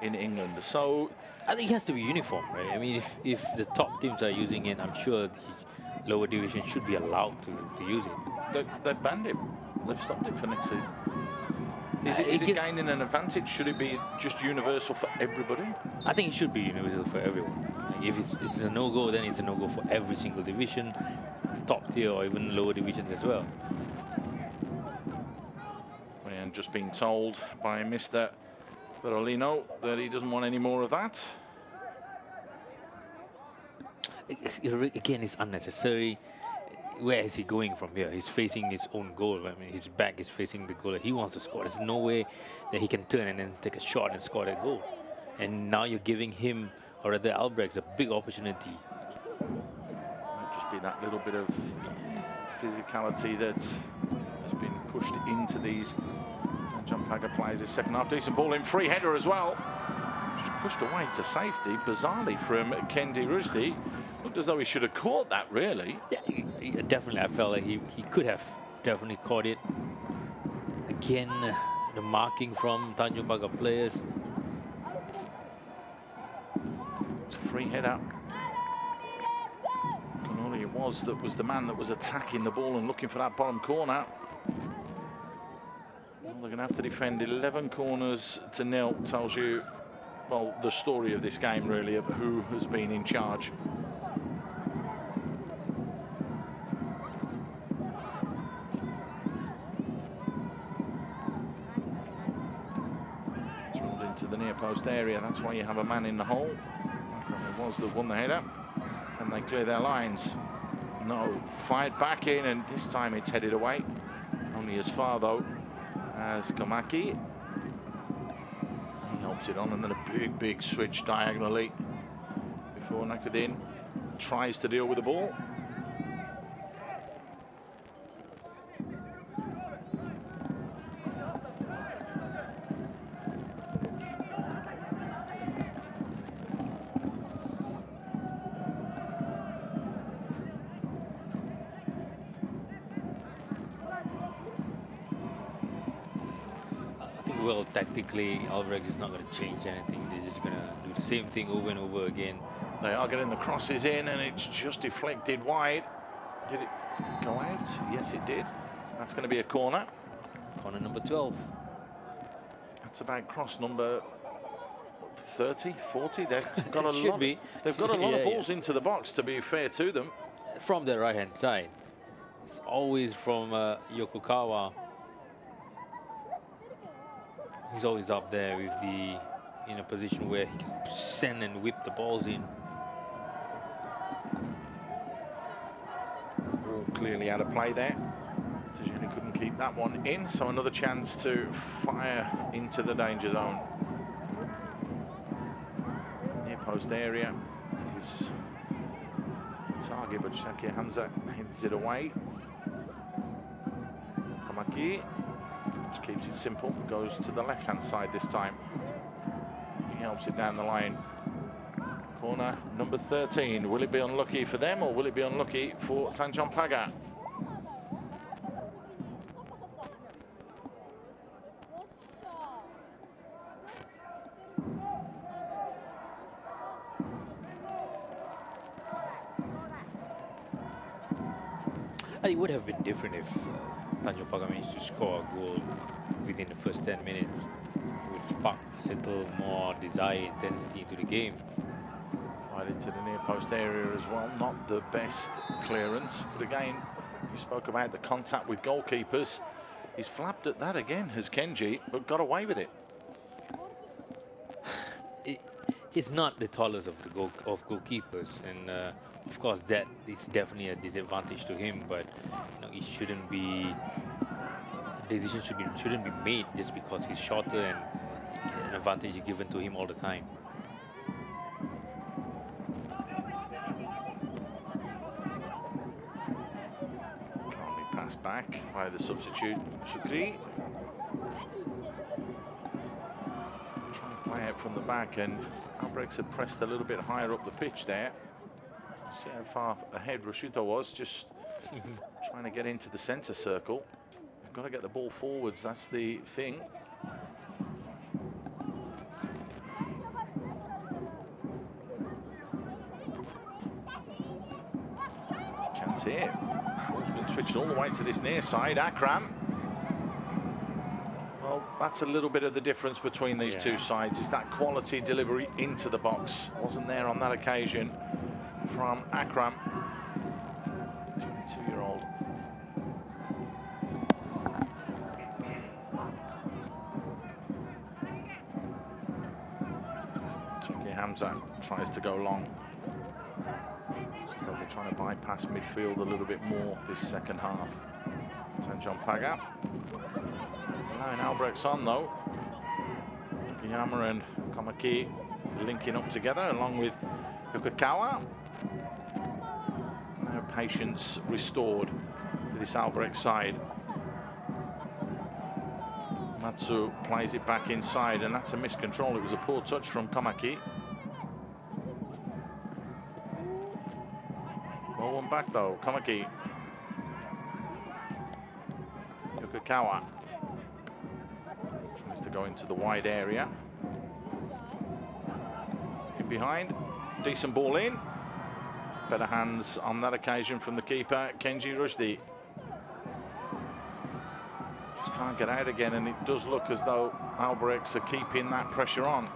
in England. So I think it has to be uniform, right? I mean, if the top teams are using it, I'm sure the lower division should be allowed to use it. They've banned it. They've stopped it for next season. Is it gaining an advantage? Should it be just universal for everybody? I think it should be universal for everyone. Like if it's a no-go, then it's a no-go for every single division, top tier or even lower divisions as well. And just being told by Mr. Berolino that he doesn't want any more of that. Again, it's unnecessary. Where is he going from here? He's facing his own goal. I mean, his back is facing the goal. He wants to score. There's no way that he can turn and then take a shot and score that goal. And now you're giving him, or rather Albirex, a big opportunity. Might just be that little bit of physicality that has been pushed into these Tanjong Pagar players this second half. Decent ball in, free header as well. Just pushed away to safety, bizarrely from Kendi Rushdie. Looked as though he should have caught that, really. Yeah, definitely. I felt like he could have definitely caught it. Again, the marking from Tanjong Pagar players. It's a free header. Kanori it was the man that was attacking the ball and looking for that bottom corner. Well, they're going to have to defend 11 corners to 0. Tells you, well, the story of this game, really, of who has been in charge. Drilled into the near post area. That's why you have a man in the hole. It was that won the header. And they clear their lines. No, fired back in, and this time it's headed away. Only as far, though, as Kamaki. He helps it on, and then a big switch diagonally before Nakudin tries to deal with the ball. Well, tactically, Albirex is not going to change anything. They're just going to do the same thing over and over again. They are getting the crosses in, and it's just deflected wide. Did it go out? Yes, it did. That's going to be a corner. Corner number 12. That's about cross number 30, 40. They've got a Should lot. be. They've got a lot Yeah, of balls into the box. To be fair to them, From the right-hand side. It's always from Yokokawa. He's always up there with the in a position where he can send and whip the balls in. all clearly out of play there. Tajani couldn't keep that one in, so another chance to fire into the danger zone. Near post area is the target, but Shakir Hamza heads it away. Kamaki just keeps it simple, goes to the left-hand side this time. He helps it down the line. Corner number 13. Will it be unlucky for them, or will it be unlucky for Tanjong Pagar? It would have been different if Tanjong Pagar managed to score a goal within the first 10 minutes. It would spark a little more desire, intensity into the game. Right into the near post area as well. Not the best clearance, but again, you spoke about the contact with goalkeepers. He's flapped at that again, has Kenji, but got away with it. It's not the tallest of the goalkeepers, and of course that is definitely a disadvantage to him. But it shouldn't be. Decision shouldn't be made just because he's shorter and an advantage is given to him all the time. Can't be passed back by the substitute Sukri. Trying to play out from the back, and Albirex had pressed a little bit higher up the pitch there. See how far ahead Roshuto was, just trying to get into the centre circle. They've got to get the ball forwards, that's the thing. Chance here. Ball's been switched all the way to this near side. Akram. Well, that's a little bit of the difference between these two sides, is that quality delivery into the box. Wasn't there on that occasion from Akram, 22-year-old. Shakir Hamza tries to go long. So they're trying to bypass midfield a little bit more this second half. Tanjong Pagar. Allowing Albirex on though. Yama and Komaki linking up together along with Yokokawa. Now patience restored for this Albirex side. Matsu plays it back inside, and that's a miscontrol. It was a poor touch from Komaki. Well, one back though. Komaki. Yokokawa tries to go into the wide area. In behind, decent ball in. Better hands on that occasion from the keeper, Kenji Rushdie. Just can't get out again, and it does look as though Albirex are keeping that pressure on.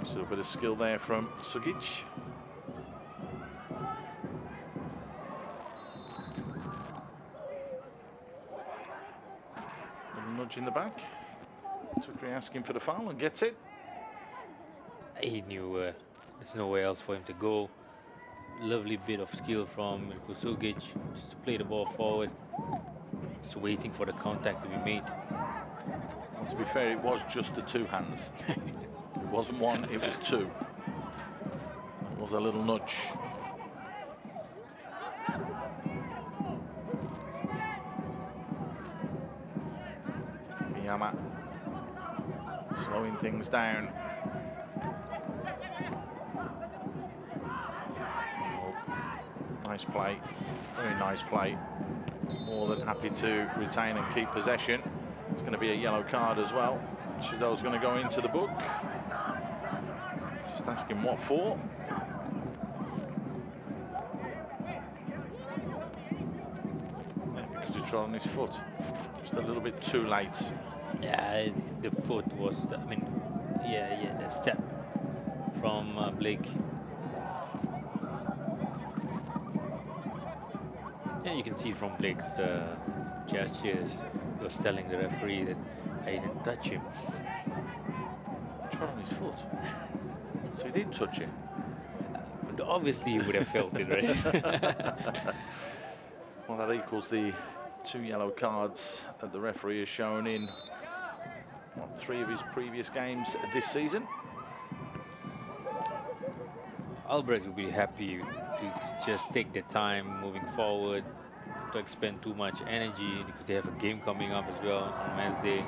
Nice little bit of skill there from Sugic. Little nudge in the back. Tukri asking for the foul and gets it. He knew there's nowhere else for him to go. Lovely bit of skill from Sugic, just to play the ball forward, just waiting for the contact to be made. Well, to be fair, it was just the two hands. It wasn't one, it was two. It was a little nudge. Miyama slowing things down. Nice play, very nice play. More than happy to retain and keep possession. It's going to be a yellow card as well. Chido's going to go into the book. Just asking what for. Yeah, because he trod on his foot. Just a little bit too late. Yeah, the foot was, I mean, yeah, the step from Blake. Yeah, you can see from Blake's gestures, he was telling the referee that I didn't touch him. Trod on his foot. So he did touch it. But obviously he would have felt it, right? Well, that equals the 2 yellow cards that the referee has shown in 3 of his previous games this season. Albirex will be happy to just take their time moving forward, to expend too much energy because they have a game coming up as well on Wednesday.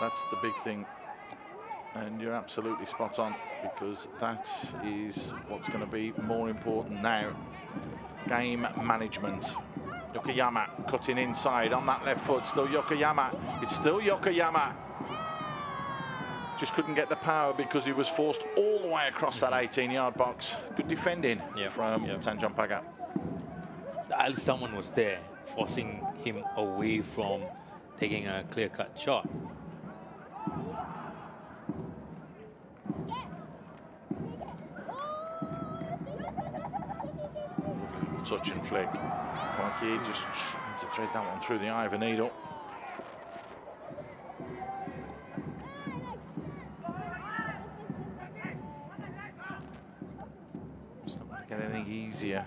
That's the big thing, and you're absolutely spot on, because that is what's going to be more important now. Game management. Yokoyama cutting inside on that left foot. Still Yokoyama. It's still Yokoyama. Just couldn't get the power because he was forced all the way across that 18-yard box. Good defending from Tanjong Pagar. At least someone was there forcing him away from taking a clear-cut shot. Touch and flick. Mikey just trying to thread that one through the eye of a needle. It's not going to get any easier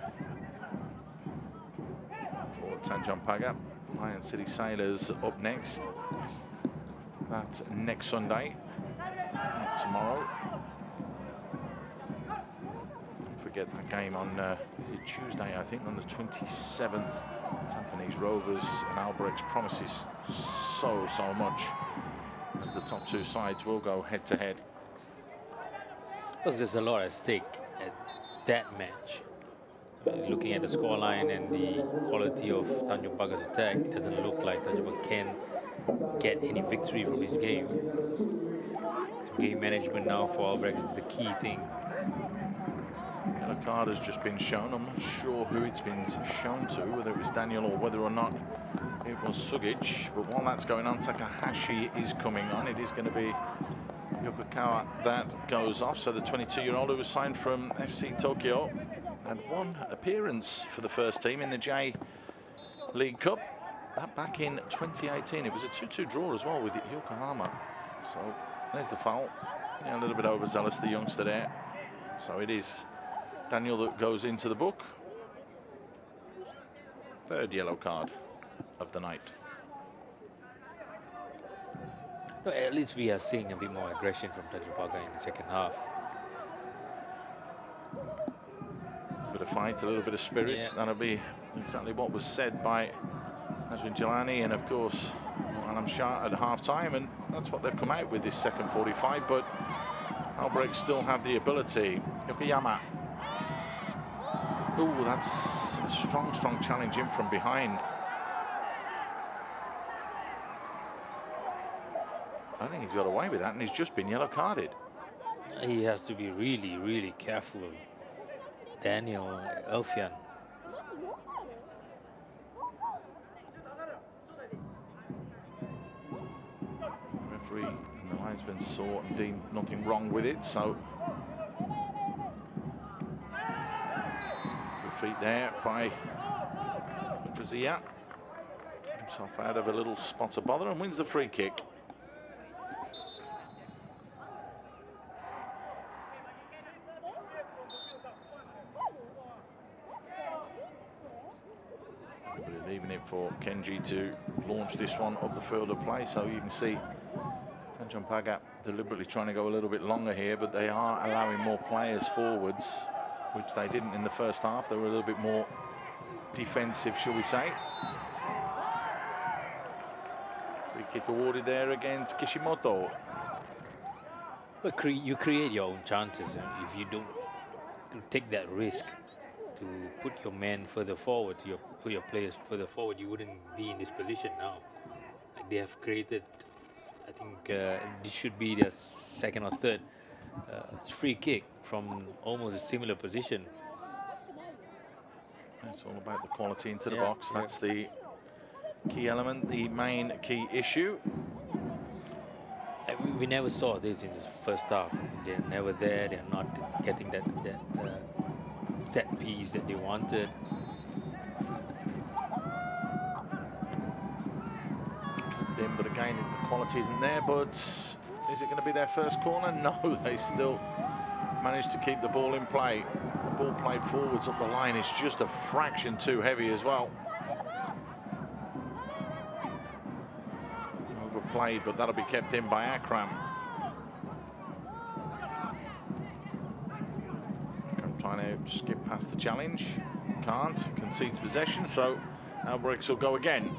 for Tanjong Pagar. Lion City Sailors up next. That's next Sunday, not tomorrow. Get that game on is it Tuesday, I think, on the 27th. Tampines Rovers and Albirex promises so much, as the top 2 sides will go head to head. Because there's a lot at stake at that match. Looking at the scoreline and the quality of Tanjong Pagar's attack, it doesn't look like Tanjong Pagar can get any victory from this game. So game management now for Albirex is the key thing. Yellow card has just been shown. I'm not sure who it's been shown to, whether it was Daniel or whether or not it was Sugic. But while that's going on, Takahashi is coming on. It is going to be Yokokawa that goes off. So the 22-year-old who was signed from FC Tokyo had 1 appearance for the first team in the J League Cup. That back in 2018. It was a 2-2 draw as well with Yokohama. So there's the foul. Yeah, a little bit overzealous, the youngster there. So it is Daniel that goes into the book. 3rd yellow card of the night. No, at least we are seeing a bit more aggression from Tanjong Pagar in the second half. A bit of fight, a little bit of spirit. Yeah. That'll be exactly what was said by Nazrin Jelani and, of course, Alam Shah at half-time, and that's what they've come out with this second 45. But Albirex still have the ability. Yokoyama. Ooh, that's a strong challenge in from behind. I think he's got away with that, and he's just been yellow carded. He has to be really careful. Daniel Elfian. Referee and the linesman saw and deemed nothing wrong with it, so good feet there by Gazia. Himself out of a little spot of bother and wins the free kick. But leaving it for Kenji to launch this one up the field of play, so you can see Tanjong Pagar deliberately trying to go a little bit longer here, but they are allowing more players forwards, which they didn't in the first half. They were a little bit more defensive, shall we say. Free kick awarded there against Kishimoto. But you create your own chances, and if you don't take that risk to put your men further forward, put your players further forward, you wouldn't be in this position now. Like, they have created I think this should be their second or third free kick from almost a similar position. It's all about the quality into the box. That's the key element, the main key issue. We never saw this in the first half. They're never there. They're not getting that set piece that they wanted. In, but again, the quality isn't there. But is it going to be their first corner? No, they still managed to keep the ball in play. The ball played forwards up the line is just a fraction too heavy as well. Overplayed, but that'll be kept in by Akram. I'm trying to skip past the challenge. Can't. Concedes possession, so Albirex will go again.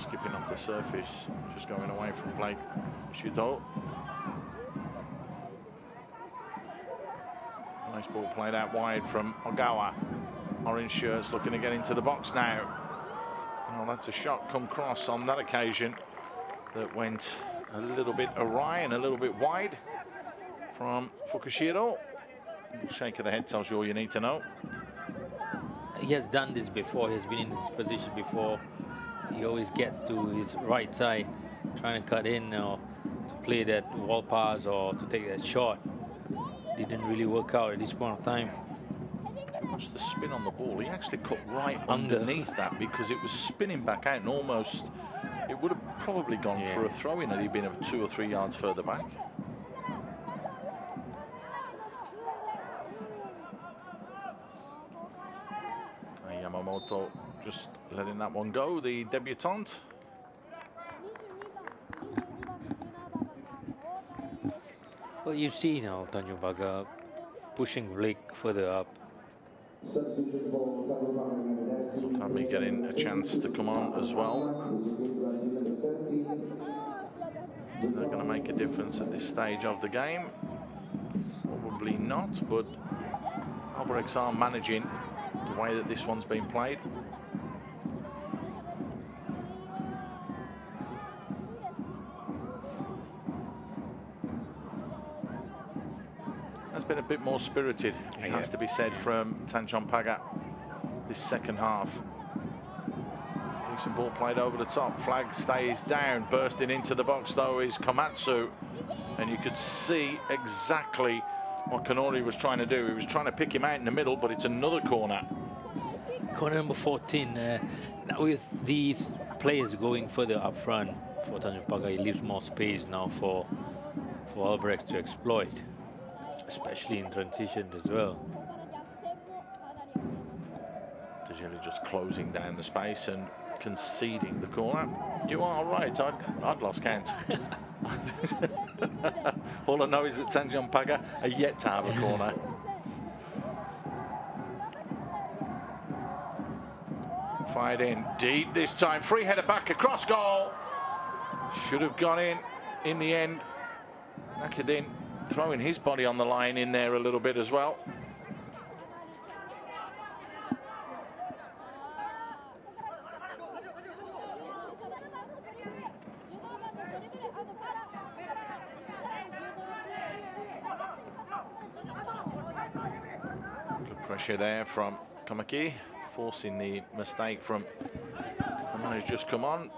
Skipping off the surface, just going away from Blake Shudo. Nice ball played out wide from Ogawa. Orange shirts looking to get into the box now. Well, that's a shot come cross on that occasion that went a little bit awry and a little bit wide from Fukushiro. Shake of the head tells you all you need to know. He has done this before. He has been in this position before. He always gets to his right side, trying to cut in or to play that wall pass or to take that shot. Didn't really work out at this point of time. Watch the spin on the ball. He actually cut right underneath that because it was spinning back out and almost, it would have probably gone for a throw-in had he been 2 or 3 yards further back. Yamamoto just letting that one go, the debutant. Well, you see now Tanjong Pagar pushing Blake further up. Fami getting a chance to come on as well. Is that going to make a difference at this stage of the game? Probably not, but Albirex are managing the way that this one's been played. Has been a bit more spirited, it has to be said, from Tanjong Pagar this second half. Decent ball played over the top. Flag stays down. Bursting into the box though is Komatsu, and you could see exactly what Kanori was trying to do. He was trying to pick him out in the middle, but it's another corner. Corner number 14. Now with these players going further up front for Tanjong Pagar, it leaves more space now for Albirex to exploit, especially in transition as well. Tajeli just closing down the space and conceding the corner. You are right, I'd lost count. All I know is that Tanjong Pagar are yet to have a corner. Fired in deep this time. Free header back across goal. Should have gone in the end. Nakadin throwing his body on the line in there a little bit as well. Good pressure there from Kamaki, forcing the mistake from the man who's just come on.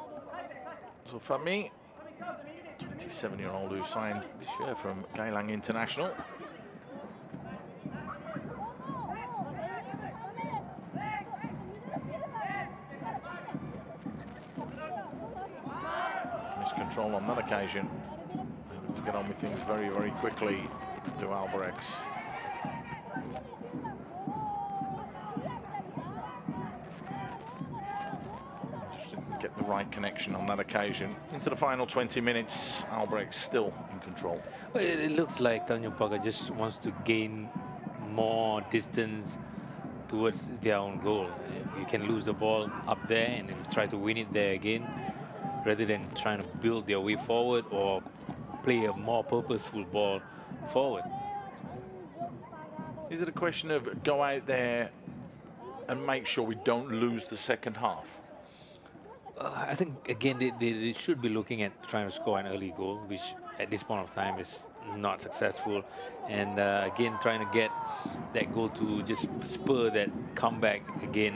So for me, 27-year-old who signed this year from Geylang International. Miscontrol on that occasion. They look to get on with things very, very quickly to Albirex. Get the right connection on that occasion. Into the final 20 minutes, Albirex still in control. Well, it looks like Tanjong Pagar just wants to gain more distance towards their own goal. You can lose the ball up there and then try to win it there again, rather than trying to build their way forward or play a more purposeful ball forward. Is it a question of go out there and make sure we don't lose the second half? I think again they should be looking at trying to score an early goal, which at this point of time is not successful, and again trying to get that goal to just spur that comeback again,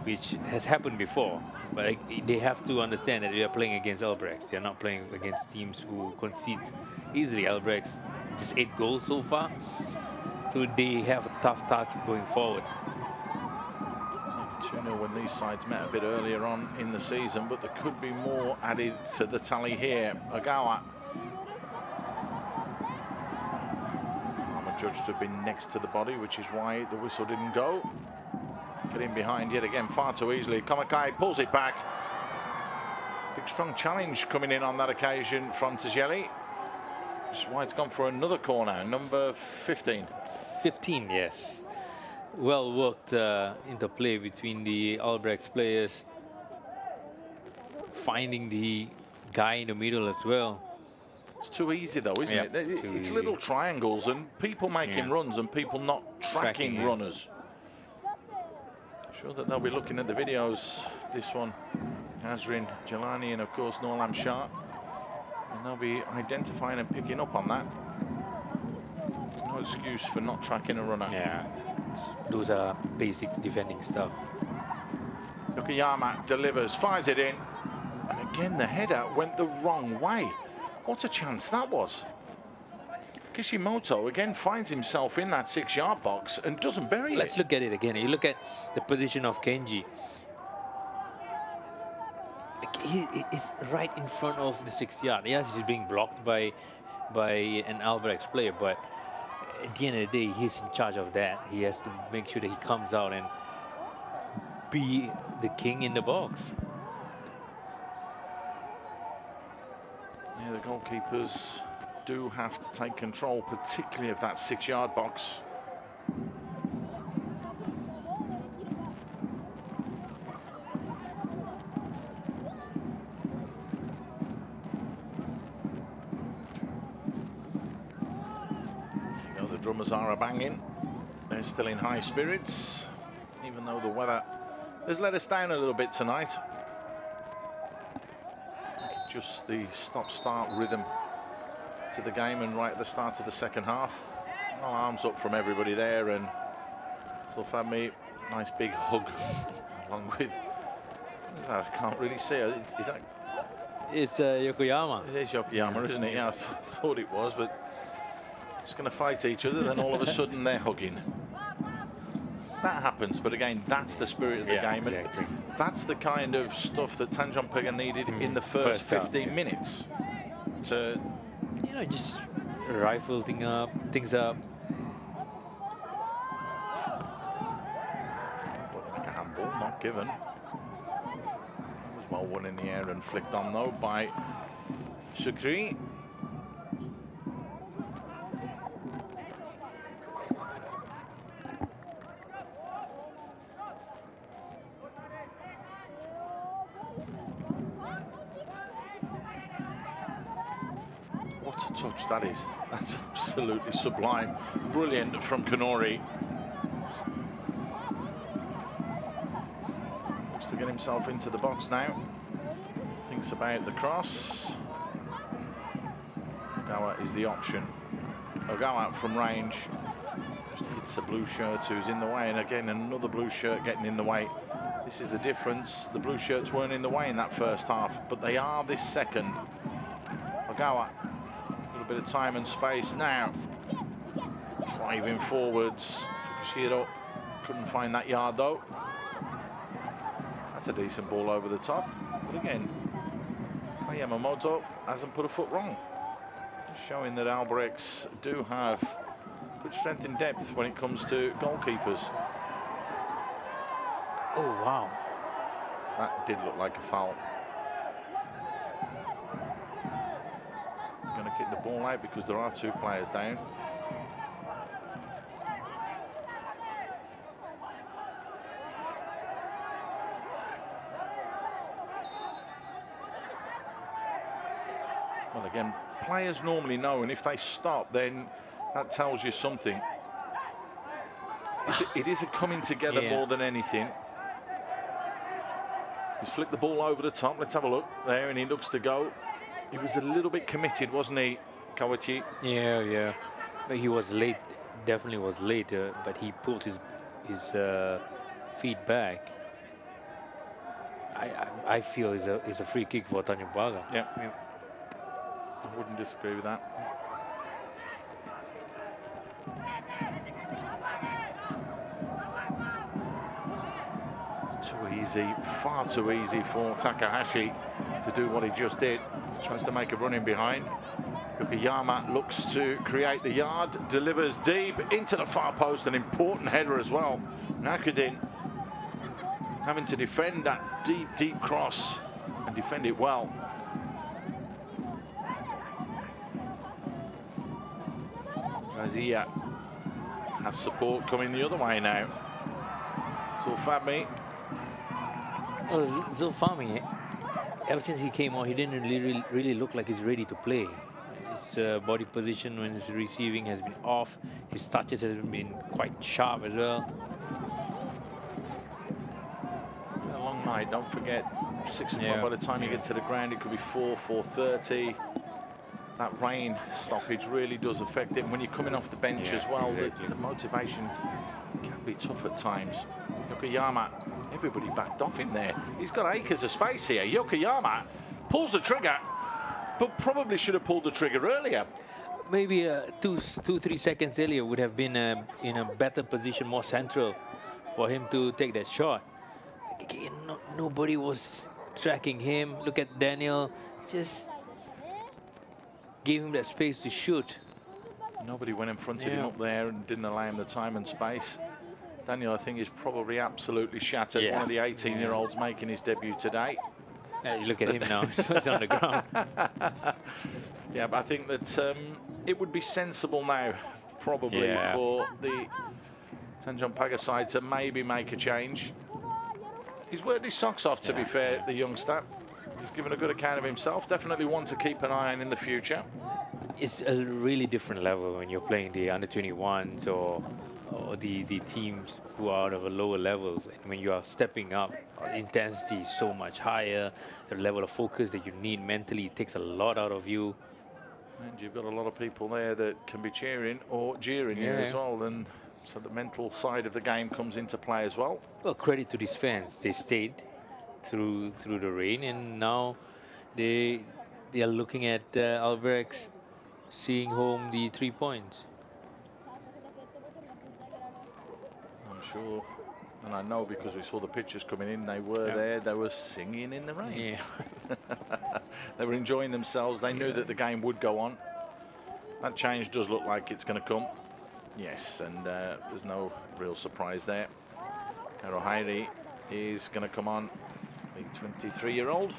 which has happened before. But they have to understand that they are playing against Albirex. They are not playing against teams who concede easily. Albirex just 8 goals so far, so they have a tough task going forward. 2-0 when these sides met a bit earlier on in the season, but there could be more added to the tally here. Ogawa. I'm adjudged to have been next to the body, which is why the whistle didn't go. Get in behind yet again far too easily. Komakai pulls it back. Big strong challenge coming in on that occasion from Tajeli. Which is why it's gone for another corner, number 15. 15, yes. Well worked interplay between the Albirex players, finding the guy in the middle as well. It's too easy though, isn't it? It's easy. little triangles and people making runs and people not tracking runners. Sure that they'll be looking at the videos. This one, Azrin, Jelani, and of course Norlam Shah, and they'll be identifying and picking up on that. There's no excuse for not tracking a runner. Yeah, those are basic defending stuff. Yokoyama delivers, fires it in, and again the header went the wrong way. What a chance that was. Kishimoto again finds himself in that 6-yard box and doesn't bury it. Let's look at it again. You look at the position of Kenji. He is right in front of the 6-yard. Yes, he's being blocked by an Albirex player, but at the end of the day, he's in charge of that. He has to make sure that he comes out and be the king in the box. Yeah, the goalkeepers do have to take control, particularly of that 6-yard box. You know, the drummers are a-banging. They're still in high spirits, even though the weather has let us down a little bit tonight. Just the stop-start rhythm to the game, and right at the start of the second half. Well, arms up from everybody there, and Sulfami, nice big hug along with, I can't really see it. Is that? It's Yokoyama. It is Yokoyama, isn't it? Yeah, I thought it was, but it's going to fight each other, then all of a sudden they're hugging. That happens, but again, that's the spirit of the game. Exactly. And that's the kind of stuff that Tanjong Pagar needed in the first 15 minutes. To, you know, just rifle things up. Looked like a handball, not given. It was well won in the air and flicked on though by Sukri. Touch that is. That's absolutely sublime. Brilliant from Kanori. Wants to get himself into the box now. Thinks about the cross. Ogawa is the option. Ogawa from range. Just hits a blue shirt who's in the way, and again another blue shirt getting in the way. This is the difference. The blue shirts weren't in the way in that first half, but they are this second. Ogawa. Bit of time and space now. Driving forwards. Fukushiro couldn't find that yard though. That's a decent ball over the top. But again, Yamamoto hasn't put a foot wrong. Showing that Albirex do have good strength in depth when it comes to goalkeepers. Oh, wow. That did look like a foul. Going to kick the ball out because there are 2 players down. Well, again, players normally know, and if they stop, then that tells you something. It is a coming together more than anything. He's flicked the ball over the top. Let's have a look there, and he looks to go. He was a little bit committed, wasn't he, Kawachi? Yeah. But he was late. Definitely was late. But he pulled his feet back. I feel it's a free kick for Tanjong Pagar. Yeah. I wouldn't disagree with that. It's too easy, far too easy for Takahashi to do what he just did. Tries to make a run in behind. Yokoyama looks to create the yard, delivers deep into the far post, an important header as well. Nakudin having to defend that deep cross and defend it well. Razia has support coming the other way now. Zulfami. Well, Zulfami, ever since he came on, he didn't really look like he's ready to play. His body position when he's receiving has been off. His touches have been quite sharp as well. A long night, don't forget. 6 o'clock by the time you get to the ground, it could be 4:30. That rain stoppage really does affect it. And when you're coming off the bench as well, the motivation can be tough at times. Yokoyama, everybody backed off him there. He's got acres of space here. Yokoyama pulls the trigger, but probably should have pulled the trigger earlier. Maybe 2-3 seconds earlier would have been in a better position, more central, for him to take that shot. Again, nobody was tracking him. Look at Daniel, just gave him that space to shoot. Nobody went and fronted him up there and didn't allow him the time and space. Daniel, I think, is probably absolutely shattered. One of the 18-year-olds making his debut today. You look at him now, he's on the ground. Yeah, but I think that it would be sensible now, probably, for the Tanjong Pagar side to maybe make a change. He's worked his socks off, to be fair, the youngster. He's given a good account of himself. Definitely one to keep an eye on in the future. It's a really different level when you're playing the under-21s or the teams who are out of a lower levels. And when you are stepping up, the intensity is so much higher. The level of focus that you need mentally takes a lot out of you. And you've got a lot of people there that can be cheering or jeering you as well. And so the mental side of the game comes into play as well. Well, credit to these fans. They stayed through the rain, and now they are looking at Albirex seeing home the 3 points. I'm sure, and I know because we saw the pictures coming in, they were there, they were singing in the rain. They were enjoying themselves. They knew that the game would go on. That change does look like it's going to come. Yes, and there's no real surprise there. Karohairi is going to come on, the 23-year-old.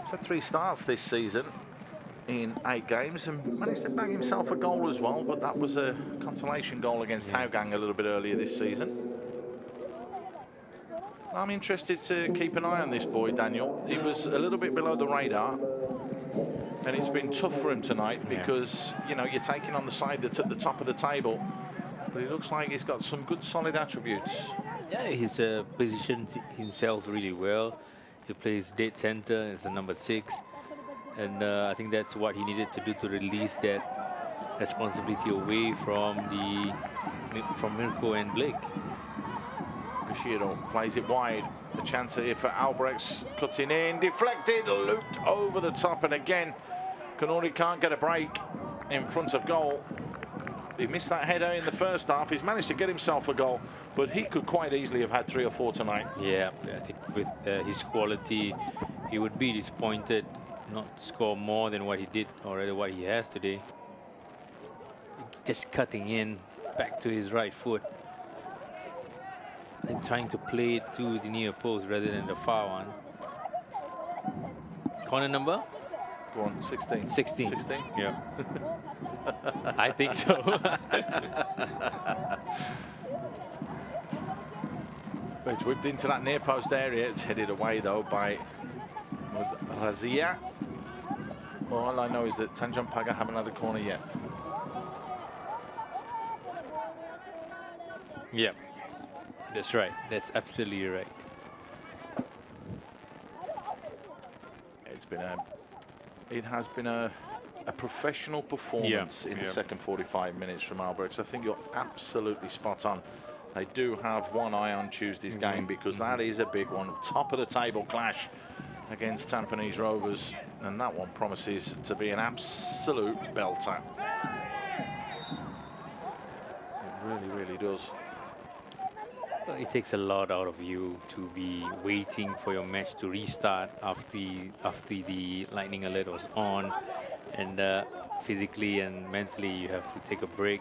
He's had 3 starts this season in 8 games and managed to bag himself a goal as well, but that was a consolation goal against Hougang a little bit earlier this season. I'm interested to keep an eye on this boy, Daniel. He was a little bit below the radar, and it's been tough for him tonight because, you know, you're taking on the side that's at the top of the table, but it looks like he's got some good solid attributes. Yeah, he's positioned himself really well. He plays dead center as the number 6. And I think that's what he needed to do to release that responsibility away from Mirko and Blake. Kushiro plays it wide. The chance here for Albirex, cutting in, deflected, looped over the top, and again, Kanori can't get a break in front of goal. He missed that header in the first half. He's managed to get himself a goal, but he could quite easily have had 3 or 4 tonight. Yeah, I think with his quality, he would be disappointed not to score more than what he did or rather what he has today. Just cutting in back to his right foot and trying to play it to the near post rather than the far one. Corner number? Go on, 16. 16. 16? Yeah. I think so. It's whipped into that near post area. It's headed away though by Razia. All I know is that Tanjong Pagar haven't had a corner yet. Yeah, that's right. That's absolutely right. It has been a professional performance in the second 45 minutes from Albirex. I think you're absolutely spot on. They do have one eye on Tuesday's game, because that is a big one. Top of the table clash against Tampines Rovers, and that one promises to be an absolute belter. It really, really does. Well, it takes a lot out of you to be waiting for your match to restart after the lightning alert was on, and physically and mentally you have to take a break.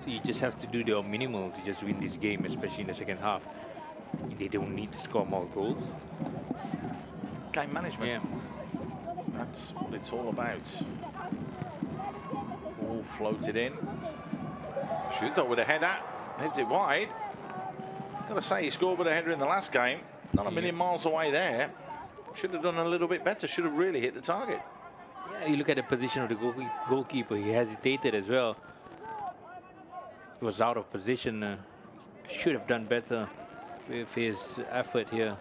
So you just have to do your minimal to just win this game, especially in the second half. They don't need to score more goals. Game management. Yeah. That's what it's all about. All floated in. Should go with a header. Heads it wide. Gotta say, he scored with a header in the last game. Not a million miles away there. Should have done a little bit better. Should have really hit the target. Yeah, you look at the position of the goalkeeper. He hesitated as well. He was out of position. Should have done better with his effort here.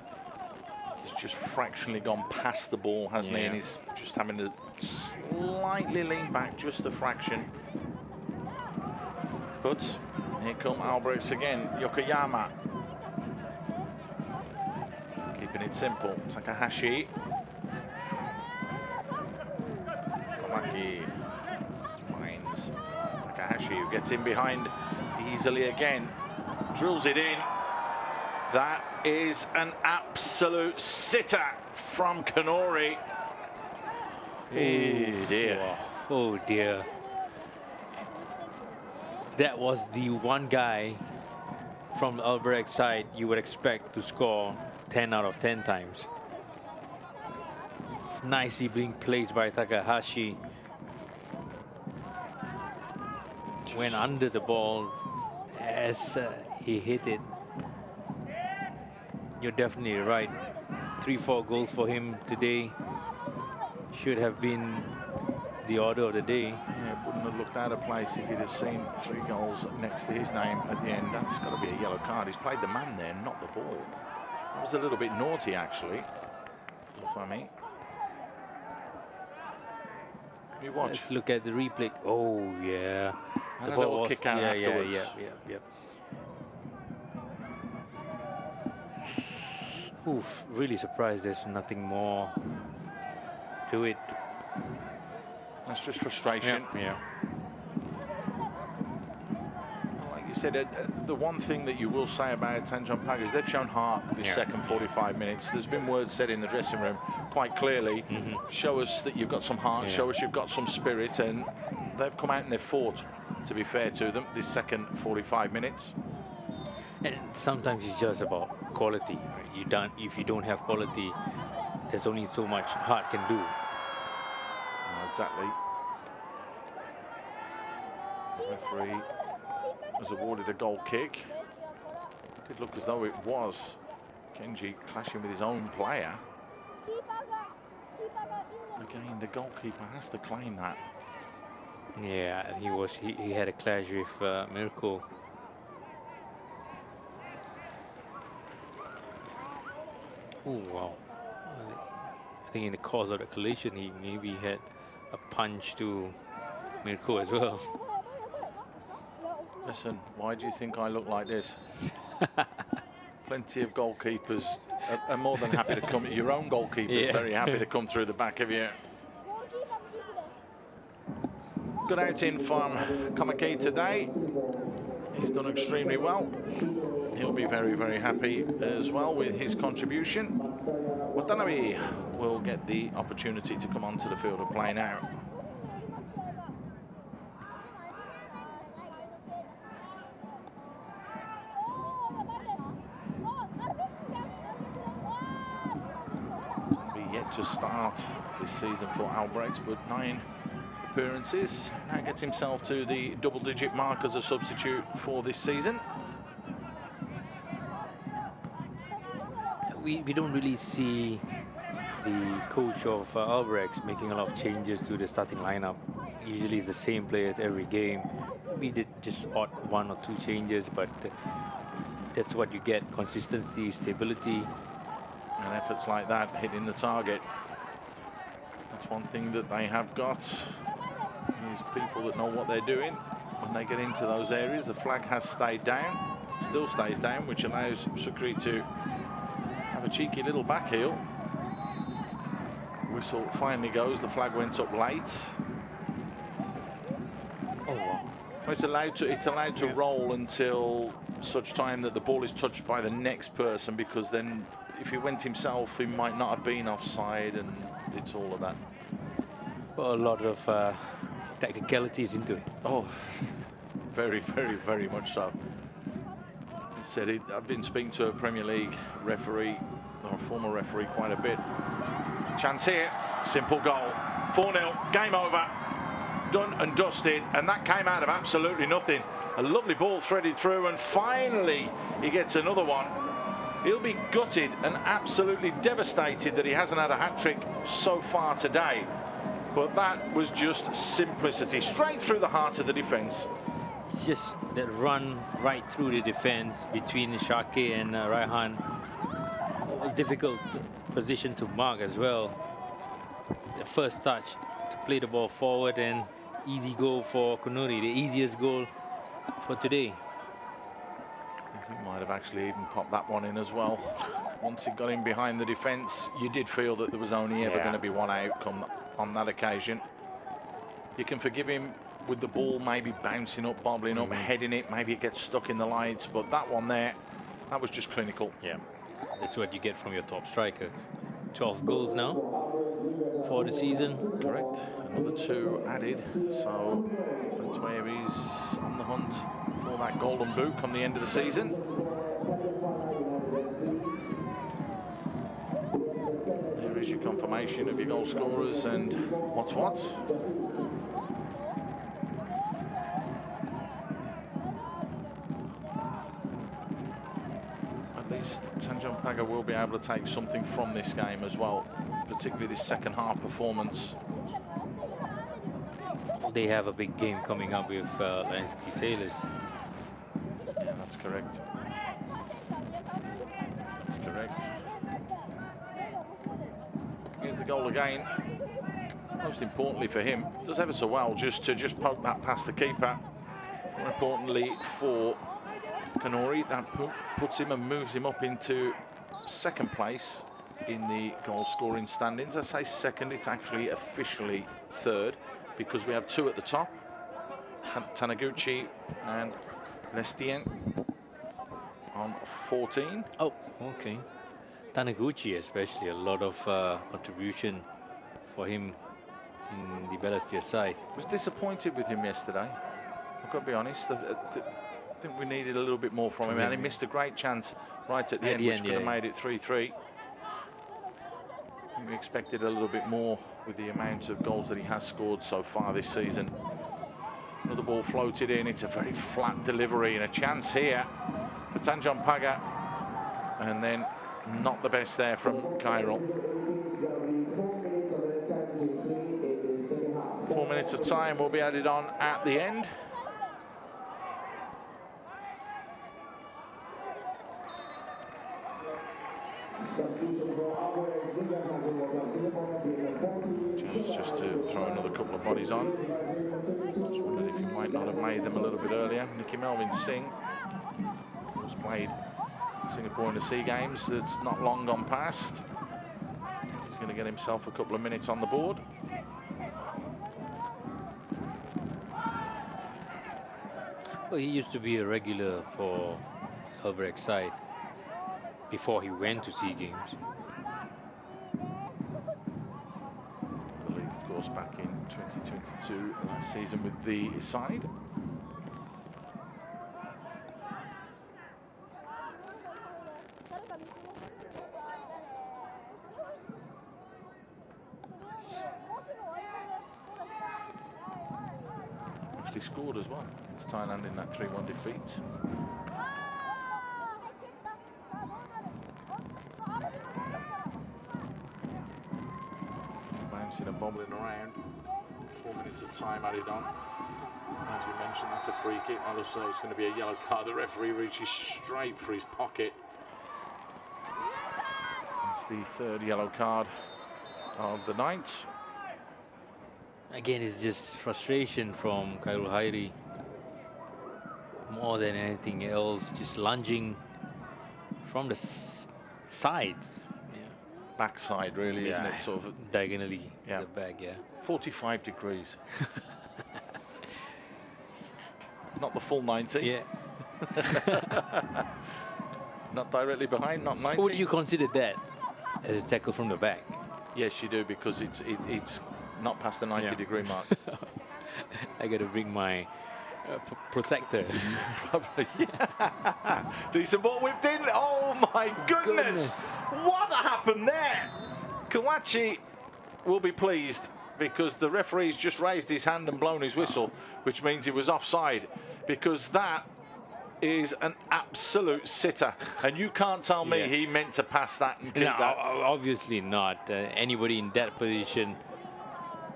He's just fractionally gone past the ball, hasn't he? And he's just having to slightly lean back, just a fraction. But here come Albirex again. Yokoyama. Keeping it simple. Takahashi. Komaki finds Takahashi, who gets in behind easily again. Drills it in. That is an absolute sitter from Kanori. Oh dear. Oh dear. That was the one guy from the Albirex side you would expect to score 10 out of 10 times. Nicely being placed by Takahashi. Went under the ball as he hit it. You're definitely right. 3-4 goals for him today should have been the order of the day. Yeah, wouldn't have looked out of place if he'd have seen 3 goals next to his name at the end. That's got to be a yellow card. He's played the man there, not the ball. That was a little bit naughty, actually. For me. You watch. Let's look at the replay. Oh yeah, And the ball was kick out afterwards. Yeah. Oof, really surprised there's nothing more to it. That's just frustration. Yeah. Like you said, the one thing that you will say about Tanjong Pagar is they've shown heart this second 45 minutes. There's been words said in the dressing room quite clearly. Show us that you've got some heart, show us you've got some spirit, and they've come out and they've fought, to be fair to them, this second 45 minutes. And sometimes it's just about quality. If you don't have quality, there's only so much heart can do. Exactly. The referee was awarded a goal kick. It did look as though it was Kenji clashing with his own player. Again, the goalkeeper has to claim that. Yeah, he had a clash with Mirko. Oh wow. I think in the course of the collision he maybe had a punch to Mirko as well. Listen, why do you think I look like this? Plenty of goalkeepers are more than happy to come. Your own goalkeeper's very happy to come through the back of you. Good outing from Komaki today. He's done extremely well. He'll be very, very happy as well with his contribution. Watanabe will get the opportunity to come onto the field of play now. Yet to start this season for Albirex, but 9 appearances. Now gets himself to the double-digit mark as a substitute for this season. We don't really see the coach of Albirex making a lot of changes to the starting lineup. Usually it's the same players every game. We did just odd 1 or 2 changes, but that's what you get: consistency, stability. And efforts like that hitting the target. That's one thing that they have got, is people that know what they're doing. When they get into those areas, the flag has stayed down, still stays down, which allows Sukri to have a cheeky little back heel. Whistle finally goes, the flag went up late. Oh, wow. It's allowed to roll until such time that the ball is touched by the next person, because then if he went himself, he might not have been offside, and it's all of that. Well, a lot of technicalities into it. Oh, very, very, very much so. He said I've been speaking to a Premier League referee, or a former referee, quite a bit. Chance here, simple goal. 4-0, game over, done and dusted, and that came out of absolutely nothing. A lovely ball threaded through, and finally he gets another one. He'll be gutted and absolutely devastated that he hasn't had a hat-trick so far today. But that was just simplicity, straight through the heart of the defence. It's just that run right through the defence between Shake and Raihan. A difficult position to mark as well. The first touch to play the ball forward, and easy goal for Kanuri, the easiest goal for today. He might have actually even popped that one in as well. Once he got in behind the defence, you did feel that there was only ever going to be one outcome on that occasion. You can forgive him with the ball maybe bouncing up, bobbling up, heading it, maybe it gets stuck in the lights, but that one there, that was just clinical. Yeah, that's what you get from your top striker. 12 goals now for the season. Correct, another 2 added, so that's where he's on the hunt for that golden boot come the end of the season. There is your confirmation of your goal scorers and what's what. At least Tanjong Pagar will be able to take something from this game as well, particularly this second half performance. They have a big game coming up with NCT Sailors. Yeah, that's correct. That's correct. Here's the goal again. Most importantly for him, does ever so well just to poke that past the keeper. More importantly for Kanuri, that puts him and moves him up into second place in the goal scoring standings. I say second, it's actually officially third, because we have 2 at the top, Taniguchi and Lestien on 14. Oh, okay. Taniguchi especially, a lot of contribution for him in the Balestier side. Was disappointed with him yesterday, I've got to be honest. I think we needed a little bit more from him, and he missed a great chance right at the end, which could have made it 3-3. We expected a little bit more with the amount of goals that he has scored so far this season. Another ball floated in, it's a very flat delivery, and a chance here for Tanjong Pagar, and then not the best there from Cairo. 4 minutes of time will be added on at the end. Chance just to throw another couple of bodies on. Just wondered if he might not have made them a little bit earlier. Nicky Melvin Singh, who's played Singapore in the SEA Games, that's not long gone past. He's going to get himself a couple of minutes on the board. Well, he used to be a regular for Albirex side before he went to SEA Games. The league, of course, back in 2022 last season with the side. Actually scored as well against Thailand in that 3-1 defeat. bouncing and bobbling around. 4 minutes of time added on. As we mentioned, that's a free kick. Also, it's going to be a yellow card. The referee reaches straight for his pocket. It's the third yellow card of the night. Again, it's just frustration from Khairul Khairi. More than anything else, just lunging from the sides. Yeah. Backside, really, isn't it? Sort of diagonally, the back, 45 degrees. Not the full 90. Yeah. Not directly behind, not 90. Would you consider that as a tackle from the back? Yes, you do, because it's not past the 90-degree mark. I got to bring my protector. Probably, yeah. Decent ball whipped in. Oh my goodness! What happened there? Kawachi will be pleased because the referee's just raised his hand and blown his whistle, which means he was offside, because that is an absolute sitter, and you can't tell me he meant to pass that and keep that. Obviously not. Anybody in that position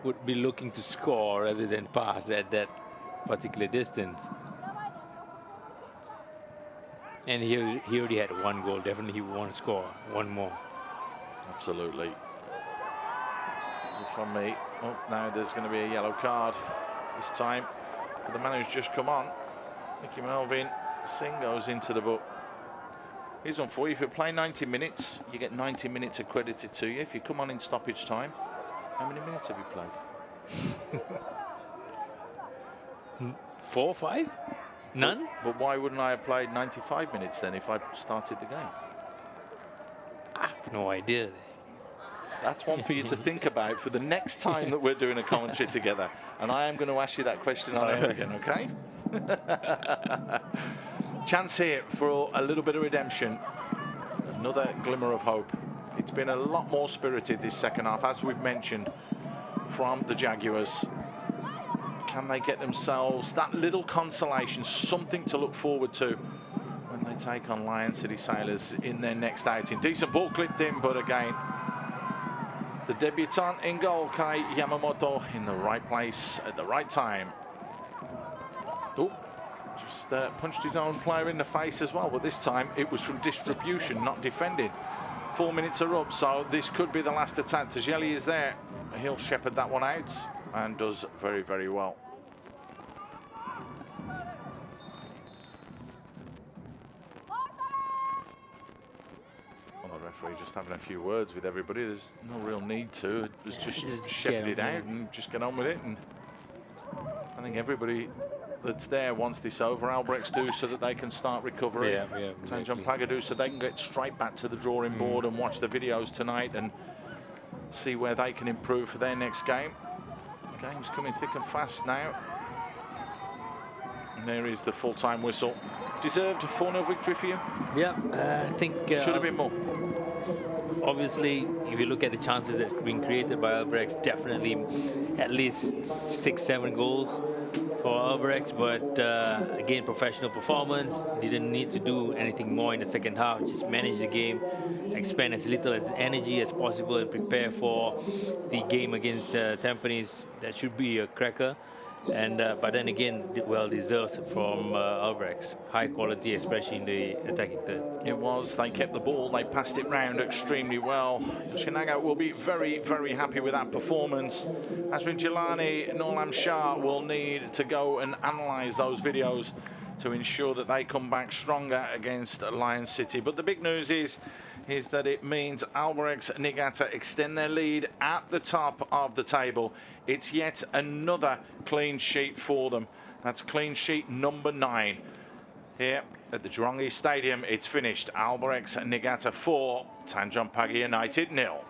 would be looking to score rather than pass at that particular distance. And he already had one goal. Definitely he would want to score one more. Absolutely. From me. Oh, now there's going to be a yellow card this time. The man who's just come on, Nicky Melvin Singh, goes into the book. Here's one for you. If you play 90 minutes, you get 90 minutes accredited to you. If you come on in stoppage time, how many minutes have you played? 4 or 5? None? But why wouldn't I have played 95 minutes then if I started the game? I have no idea. That's one for you to think about for the next time that we're doing a commentary together. And I am going to ask you that question on air again, okay? Chance here for a little bit of redemption. Another glimmer of hope. It's been a lot more spirited this second half, as we've mentioned, from the Jaguars. Can they get themselves that little consolation, something to look forward to when they take on Lion City Sailors in their next outing? Decent ball clipped in, but again, the debutant in goal, Kai Yamamoto, in the right place at the right time. Oh, just punched his own player in the face as well, but this time it was from distribution, not defending. 4 minutes are up, so this could be the last attack. Tajeli is there. He'll shepherd that one out and does very, very well. Well, the referee just having a few words with everybody. There's no real need to. It's just shepherd it out and just get on with it. And I think everybody that's there wants this over. Albirex do so that they can start recovery. Tanjong Pagar do so they can get straight back to the drawing board and watch the videos tonight and see where they can improve for their next game. The game's coming thick and fast now. And there is the full-time whistle. Deserved a 4-0 victory for you? Yeah, I think... should have been more. Obviously, if you look at the chances that have been created by Albirex, definitely at least 6-7 goals for Albirex, but again, professional performance. Didn't need to do anything more in the second half, just manage the game, expend as little as energy as possible and prepare for the game against Tampines. That should be a cracker. And but then again, well deserved from Albirex. High quality, especially in the attacking third. It was. They kept the ball. They passed it round extremely well. Yoshinaga will be very, very happy with that performance. Asrin Jilani and Norlam Shah will need to go and analyse those videos to ensure that they come back stronger against Lion City. But the big news is that it means Albirex Niigata extend their lead at the top of the table. It's yet another clean sheet for them. That's clean sheet number 9. Here at the Jurong East Stadium, it's finished. Albirex Niigata 4, Tanjong Pagar United 0.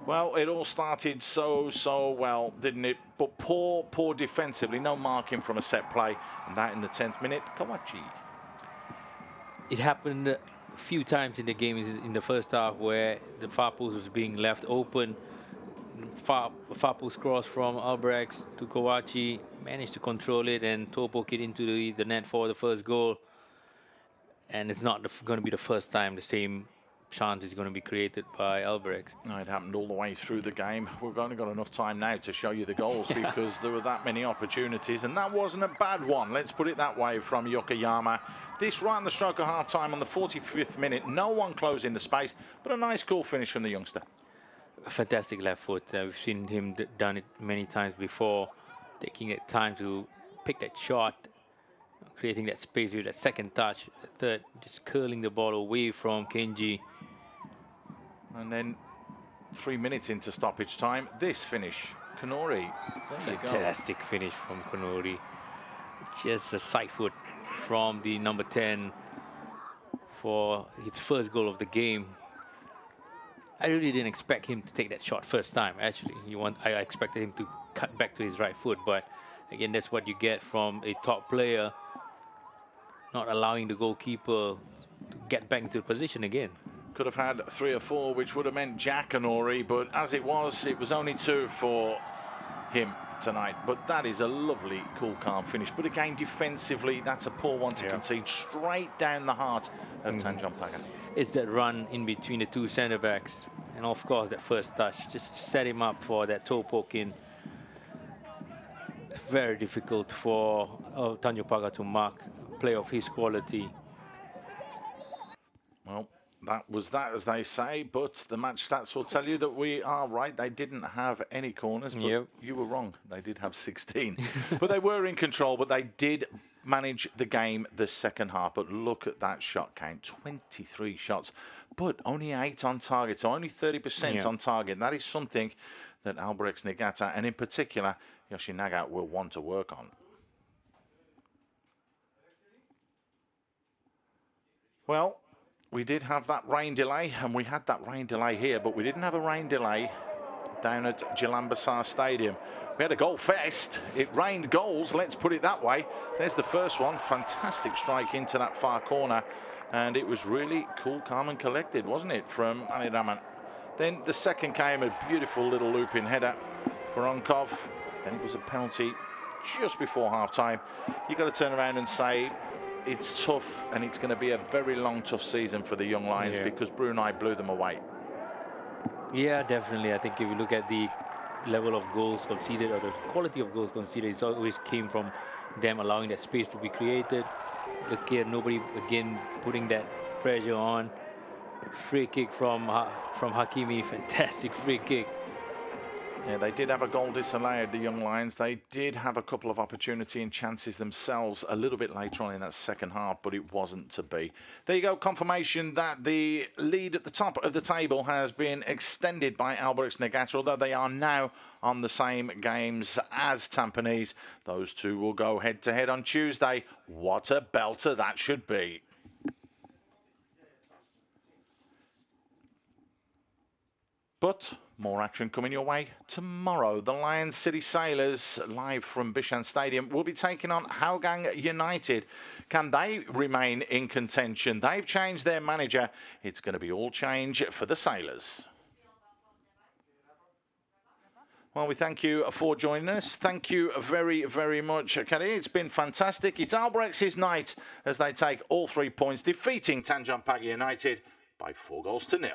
Well, it all started so well, didn't it? But poor defensively. No marking from a set play. And that in the 10th minute, Kawachi. It happened a few times in the game in the first half where the far post was being left open. Far post cross from Albirex to Kawachi, managed to control it and toe poke it into the net for the first goal. And it's not going to be the first time the same chance is going to be created by Albirex. No, it happened all the way through the game. We've only got enough time now to show you the goals because there were that many opportunities, and that wasn't a bad one. Let's put it that way from Yokoyama. This right on the stroke of half-time on the 45th minute. No one closing the space, but a nice cool finish from the youngster. A fantastic left foot. We've seen him done it many times before, taking it time to pick that shot, creating that space with that second touch, the third, just curling the ball away from Kenji. And then 3 minutes into stoppage time, this finish, Konori. Fantastic finish from Konori. Just a side foot from the number 10 for his first goal of the game. I really didn't expect him to take that shot first time, actually. I expected him to cut back to his right foot, but again, that's what you get from a top player, not allowing the goalkeeper to get back into position again. Could have had 3 or 4, which would have meant Jack Konori, but as it was only 2 for him tonight. But that is a lovely, cool, calm finish. But again, defensively, that's a poor one to concede straight down the heart of Tanjong Pagar. It's that run in between the 2 centre backs, and of course that first touch just set him up for that toe poke in. Very difficult for Tanjong Pagar to mark a player of his quality. Well, that was that, as they say, but the match stats will tell you that we are right. They didn't have any corners, but you were wrong. They did have 16. But they were in control, but they did manage the game the second half. But look at that shot count, 23 shots, but only 8 on target, so only 30% on target. That is something that Albirex Niigata, and in particular, Yoshinaga, will want to work on. Well, we did have that rain delay, and we had that rain delay here, but we didn't have a rain delay down at Jalan Stadium. We had a goal fest. It rained goals, let's put it that way. There's the first one. Fantastic strike into that far corner, and it was really cool, calm and collected, wasn't it, from Aniraman. Then the second came, a beautiful little looping header for Onkov. Then it was a penalty just before half-time. You've got to turn around and say, it's tough, and it's going to be a very long, tough season for the young Lions because Brunei blew them away. Yeah, definitely. I think if you look at the level of goals conceded or the quality of goals conceded, it always came from them allowing that space to be created. Look here, nobody again putting that pressure on. Free kick from Hakimi, fantastic free kick. Yeah, they did have a goal disallowed, the young Lions. They did have a couple of opportunity and chances themselves a little bit later on in that second half, but it wasn't to be. There you go, confirmation that the lead at the top of the table has been extended by Albirex Niigata, although they are now on the same games as Tampines. Those two will go head-to-head on Tuesday. What a belter that should be. But more action coming your way tomorrow. The Lions City Sailors, live from Bishan Stadium, will be taking on Hougang United. Can they remain in contention? They've changed their manager. It's going to be all change for the Sailors. Well, we thank you for joining us. Thank you very, very much, Kari. It's been fantastic. It's Albrex's night as they take all 3 points, defeating Tanjong Pagar United by 4 goals to 0.